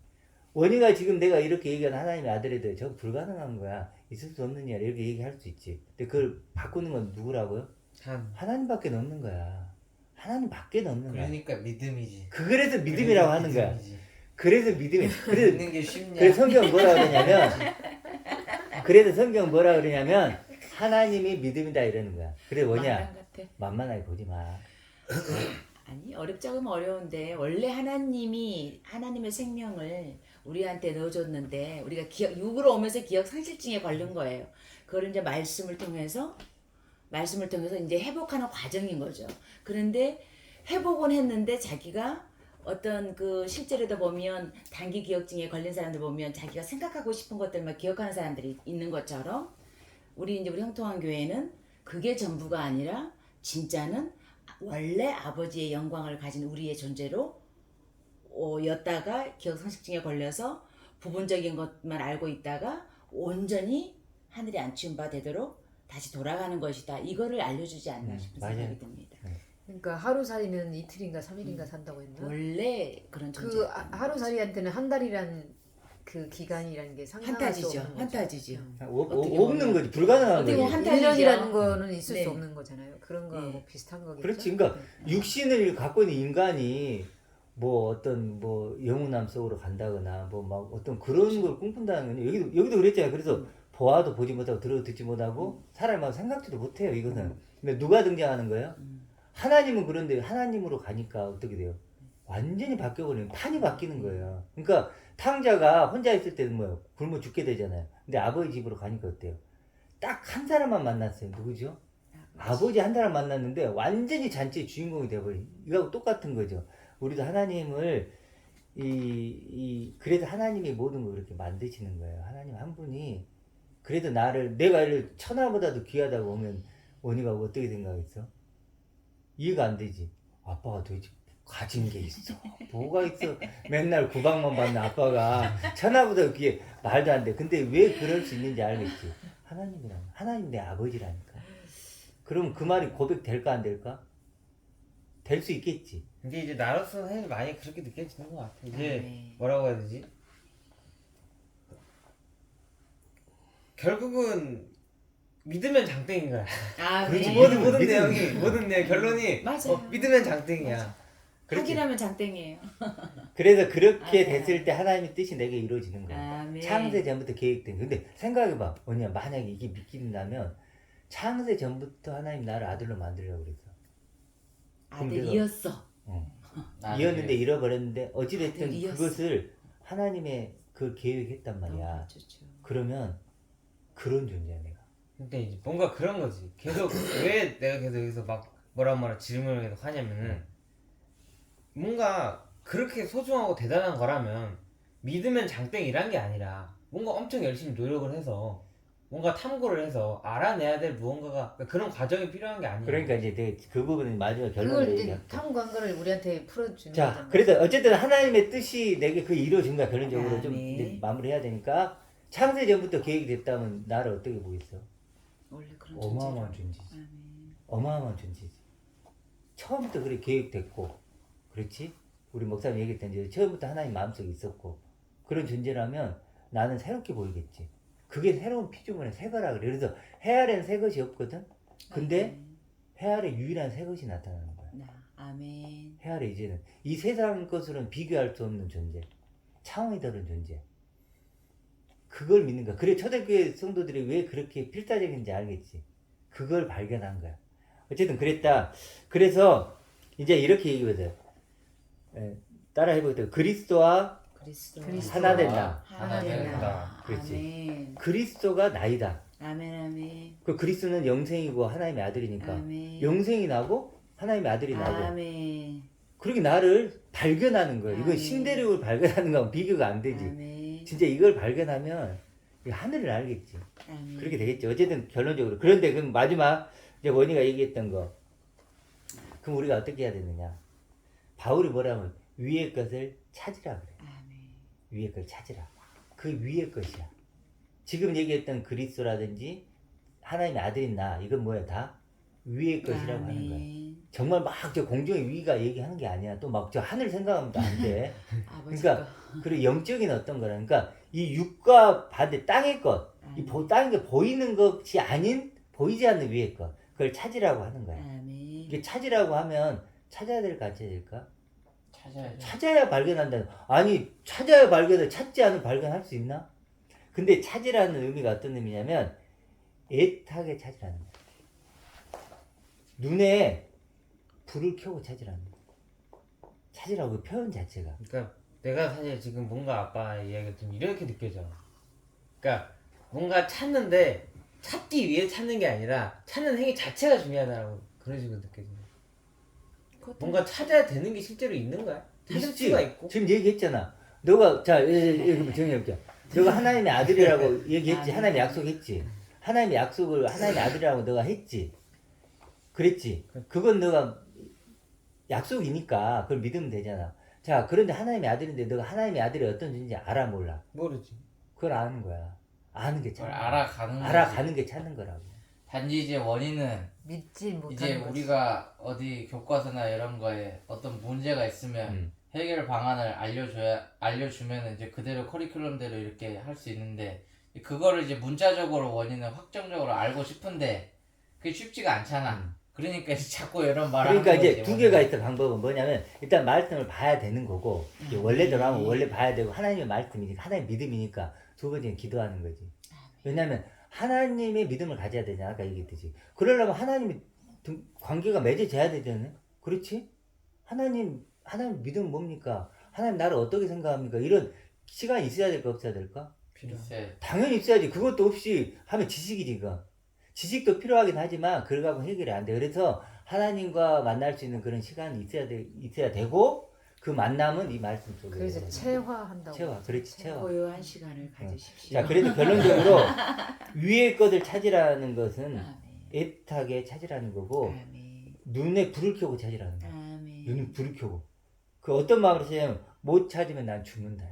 원희가 지금 내가 이렇게 얘기한 하나님의 아들애들 저 불가능한 거야. 있을 수 없는 일 이렇게 얘기할 수 있지. 근데 그걸 바꾸는 건 누구라고요? 하나님밖에 없는 거야. 하나님밖에 없는 거야. 그러니까 믿음이지. 그래서 믿음이라고 하는 거야. 믿음이지. 그래서 믿음이. 그래서 믿는 게 쉽냐? 그래서 성경 뭐라 그러냐면 그래서 성경 뭐라 그러냐면 하나님이 믿음이다 이러는 거야. 그래 뭐냐? 말랑 같아. 만만하게 보지 마. 아니 어렵지 않으면 어려운데 원래 하나님이 하나님의 생명을 우리한테 넣어줬는데 우리가 육으로 오면서 기억 상실증에 걸린 거예요. 그걸 이제 말씀을 통해서 이제 회복하는 과정인 거죠. 그런데 회복은 했는데 자기가 어떤 그 실제로도 보면 단기 기억증에 걸린 사람들 보면 자기가 생각하고 싶은 것들만 기억하는 사람들이 있는 것처럼 우리 형통한 교회는 그게 전부가 아니라 진짜는 원래 아버지의 영광을 가진 우리의 존재로 였다가 기억상실증에 걸려서 부분적인 것만 알고 있다가 온전히 하늘에 안치운 바 되도록 다시 돌아가는 것이다. 이거를 알려주지 않나 싶은 맞아요. 생각이 듭니다. 그러니까 하루살이는 이틀인가 3일인가 산다고 했나? 원래 그런 존재. 그 하루살이한테는 한 달이란 그 기간이라는 게 상상할 수 판타지죠. 없는 거죠. 판타지죠. 어떻게 없는 보면. 거지. 불가능한 어떻게 거지. 보면 한타지죠. 1년이라는 거는 있을 네. 수 없는 거잖아요. 그런 거하고 네. 비슷한 거겠죠. 그렇지. 그러니까 육신을 갖고 있는 인간이 뭐 어떤 뭐 영혼함 속으로 간다거나 뭐 막 어떤 그런 걸 꿈꾼다는 건 여기도 그랬잖아요. 그래서 보아도 보지 못하고 들어도 듣지 못하고 사람하고 생각지도 못해요. 이거는. 근데 누가 등장하는 거예요? 하나님은 그런데 하나님으로 가니까 어떻게 돼요? 완전히 바뀌어버리면 판이 바뀌는 거예요. 그러니까 탕자가 혼자 있을 때는 뭐예요? 굶어 죽게 되잖아요. 근데 아버지 집으로 가니까 어때요? 딱 한 사람만 만났어요. 누구죠? 아버지 한 사람 만났는데 완전히 잔치의 주인공이 돼버린. 이거하고 똑같은 거죠. 우리도 하나님을 그래서 하나님이 모든 걸 그렇게 만드시는 거예요. 하나님 한 분이 그래도 내가 이를 천하보다도 귀하다고 보면 원희가 어떻게 생각했어? 이해가 안 되지. 아빠가 도대체 가진 게 있어. 뭐가 있어? 맨날 구박만 받는 아빠가 천하보다 귀해. 말도 안 돼. 근데 왜 그럴 수 있는지 알겠지. 하나님 내 아버지라니까. 그럼 그 말이 고백될까 안 될까? 될 수 있겠지. 근데 이제 나로서는 사실 많이 그렇게 느껴지는 것 같아. 이제 네. 뭐라고 해야 되지? 결국은 믿으면 장땡인 거야. 그렇지. 네. 모든 믿음. 내용이 모든 결론이 맞아요. 믿으면 장땡이야. 그렇지. 확인하면 장땡이에요. 그래서 그렇게 아. 됐을 때 하나님의 뜻이 내게 이루어지는 거야. 아멘. 창세 전부터 계획된. 근데 생각해봐. 뭐냐, 만약에 이게 믿긴다면 창세 전부터 하나님 나를 아들로 만들려고 그랬어. 아들이었어. 이었는데 잃어버렸는데 어찌됐든 아들이었어. 그것을 하나님의 그 계획했단 말이야. 좋죠. 그러면 그런 존재야 내가. 그러니까 이제 뭔가 그런 거지. 계속 왜 내가 계속 여기서 막 뭐라 질문을 계속 하냐면은 뭔가 그렇게 소중하고 대단한 거라면 믿으면 장땡이란 게 아니라 뭔가 엄청 열심히 노력을 해서 뭔가 탐구를 해서 알아내야 될 무언가가 그런 과정이 필요한 게 아니야. 그러니까 이제 내가 그 부분은 마지막 결론을 그걸 이제 얘기할게. 탐구한 거를 우리한테 풀어주는 자, 거잖아요. 그래서 어쨌든 하나님의 뜻이 내게 그 이루어진 거야. 결론적으로 좀 아멘. 이제 마무리해야 되니까 창세 전부터 계획이 됐다면 나를 어떻게 보겠어? 원래 그런 어마어마한 존재죠. 존재지. 아멘. 어마어마한 존재지. 처음부터 그렇게 계획됐고, 그렇지? 우리 목사님 얘기했던 데 처음부터 하나님 마음속에 있었고, 그런 존재라면 나는 새롭게 보이겠지. 그게 새로운 피조물의 새 거라 그래. 그래서 해 아래는 새 것이 없거든? 근데 해 아래 유일한 새 것이 나타나는 거야. 아멘. 해 아래 이제는 이 세상 것으로는 비교할 수 없는 존재. 차원이 다른 존재. 그걸 믿는 거야. 그래 초대교회 성도들이 왜 그렇게 필사적인지 알겠지. 그걸 발견한 거야. 어쨌든 그랬다. 그래서 이제 이렇게 얘기하거든. 따라 해보겠다. 그리스도와 그리스도 하나 된다. 하나 된다. 그렇지. 아멘. 그리스도가 나이다. 아멘 아멘. 그 그리스도는 영생이고 하나님의 아들이니까 아멘. 영생이 나고 하나님의 아들이 나고 아멘. 그렇게 나를 발견하는 거야. 이건 아멘. 신대륙을 발견하는 거하고 비교가 안 되지. 아멘. 진짜 이걸 발견하면 이 하늘을 알겠지. 아멘. 그렇게 되겠지. 어쨌든 결론적으로. 그런데 그럼 마지막 이제 원희가 얘기했던 거. 그럼 우리가 어떻게 해야 되느냐? 바울이 뭐라면 위의 것을 찾으라 그래. 아멘. 위의 걸 찾으라. 그 위의 것이야. 지금 얘기했던 그리스도라든지 하나님의 아들인 나 이건 뭐야 다 위의 것이라고 하는 거야. 아멘. 정말 막 저 공중의 위가 얘기하는 게 아니야. 또 막 저 하늘 생각하면 또 안 돼. 아버지가 그러니까 그리고 영적인 어떤 거라. 그러니까 이 육과 반대 땅의 것, 이 땅의 게 보이는 것이 아닌 보이지 않는 위의 것, 그걸 찾으라고 하는 거야. 아멘. 이게 찾으라고 하면 찾아야 될까 안 찾아야 될까? 찾아야죠. 찾아야 발견한다. 아니 찾아야 발견을 찾지 않으면 발견할 수 있나? 근데 찾으라는 의미가 어떤 의미냐면 애타게 찾으라는 거야. 눈에 불을 켜고 찾으라는 거야. 찾으라고 그 표현 자체가. 그러니까 내가 사실 지금 뭔가 아빠 이야기가 좀 이렇게 느껴져. 그러니까 뭔가 찾는데 찾기 위해 찾는 게 아니라 찾는 행위 자체가 중요하다고 그런 식으로 느껴지네. 뭔가 찾아야 되는 게 실제로 있는 거야? 찾을 있지. 수가 있고. 지금 얘기했잖아. 너가 자 이거 정리해볼게. 너가 하나님의 아들이라고 얘기했지. 하나님 약속했지. 하나님의 약속을 하나님의 아들이라고 너가 했지. 그랬지. 그건 너가 약속이니까 그걸 믿으면 되잖아. 자 그런데 하나님의 아들인데 너가 하나님의 아들이 어떤 존재인지 알아 몰라? 모르지. 그걸 아는 거야. 아는 게 그걸 찾는 알아가는 거지. 알아가는 게 찾는 거라고. 단지 이제 원인은 믿지 못하는 이제 거지. 우리가 어디 교과서나 이런 거에 어떤 문제가 있으면 해결 방안을 알려주면 이제 그대로 커리큘럼대로 이렇게 할 수 있는데 그거를 이제 문자적으로 원인을 확정적으로 알고 싶은데 그게 쉽지가 않잖아. 그러니까 이제 자꾸 이런 말을 그러니까 하는 이제 거지, 두 개가 있던 방법은 뭐냐면 일단 말씀을 봐야 되는 거고 이게 원래대로 하면 원래 봐야 되고 하나님의 말씀이니까 하나님의 믿음이니까 두 번째는 기도하는 거지. 왜냐하면 하나님의 믿음을 가져야 되잖아. 아까 얘기했듯이. 그러려면 하나님이 관계가 맺어져야 되잖아. 그렇지? 하나님 믿음은 뭡니까? 하나님 나를 어떻게 생각합니까? 이런 시간이 있어야 될까 없어야 될까? 글쎄, 당연히 있어야지. 그것도 없이 하면 지식이지 그거. 지식도 필요하긴 하지만 그걸 갖고 해결이 안 돼. 그래서 하나님과 만날 수 있는 그런 시간이 있어야 되고 그 만남은 이 말씀 속에. 그래서 체화한다고. 체화. 그렇지 체화. 고요한 시간을 가지십시오. 자 그래도 결론적으로 위의 것을 찾으라는 것은 아멘. 애타게 찾으라는 거고 아멘. 눈에 불을 켜고 찾으라는 거야. 아멘. 눈에 불을 켜고. 그 어떤 마음으로 찾으면 못 찾으면 난 죽는다.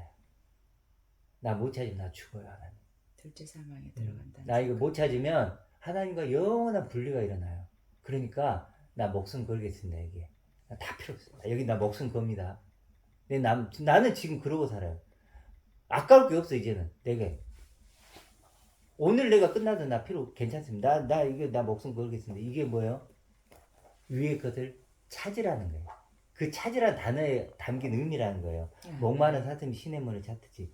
나 못 찾으면 나 죽어요 하나님. 둘째 사망에 들어간다. 나 이거 못 찾으면 하나님과 영원한 분리가 일어나요. 그러니까 나 목숨 걸겠습니다 이게. 다 필요 없습니다. 여기 나 목숨 겁니다. 나는 지금 그러고 살아요. 아까울 게 없어 이제는 내게. 오늘 내가 끝나도 나 필요 괜찮습니다. 나 목숨 걸겠습니다. 이게 뭐예요? 위의 것을 찾으라는 거예요. 그 찾으라는 단어에 담긴 의미라는 거예요. 목마른 사슴이 시냇물을 찾듯이.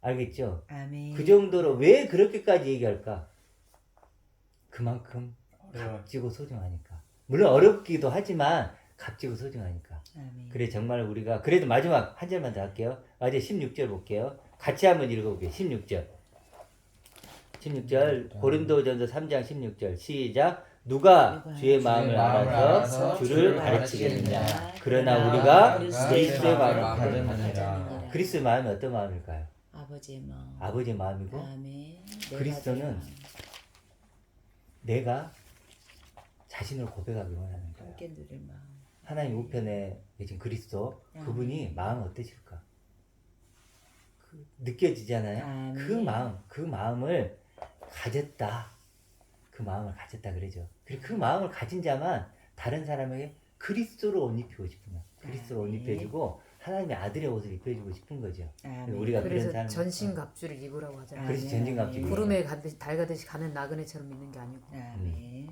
알겠죠? 아멘. 그 정도로 왜 그렇게까지 얘기할까? 그만큼 어려워. 값지고 소중하니까. 물론 어렵기도 하지만 값지고 소중하니까. 아멘. 그래 정말 우리가 그래도 마지막 한 절만 더 할게요. 마지막 16절 볼게요. 같이 한번 읽어볼게요. 16절. 16절 고린도전서 3장 16절 시작. 누가 주의 마음을 알아서 주를 가르치겠느냐. 그러나 우리가 그리스도의 마음을 가르치느니라. 그리스도의 마음이 어떤 마음일까요? 아버지의 마음. 아버지의 마음이고 아멘. 그리스도는 내가 자신을 고백하기 원하는 거예요. 함께 누릴 마음. 하나님 우편에 계신 그리스도 그분이 마음 어떠실까? 느껴지잖아요. 아멘. 그 마음을 가졌다. 그 마음을 가졌다 그러죠. 그리고 그 마음을 가진 자만 다른 사람에게 그리스도로 옷 입히고 싶은 거야. 그리스도로 옷 입혀주고 하나님의 아들의 옷을 입혀주고 싶은 거죠. 아멘. 우리가 그런 그래서 사람. 전신갑주를 입으라고 하잖아요. 그래서 전신갑주. 아멘. 구름에 달가듯이 가는 나그네처럼 있는 게 아니고. 아멘.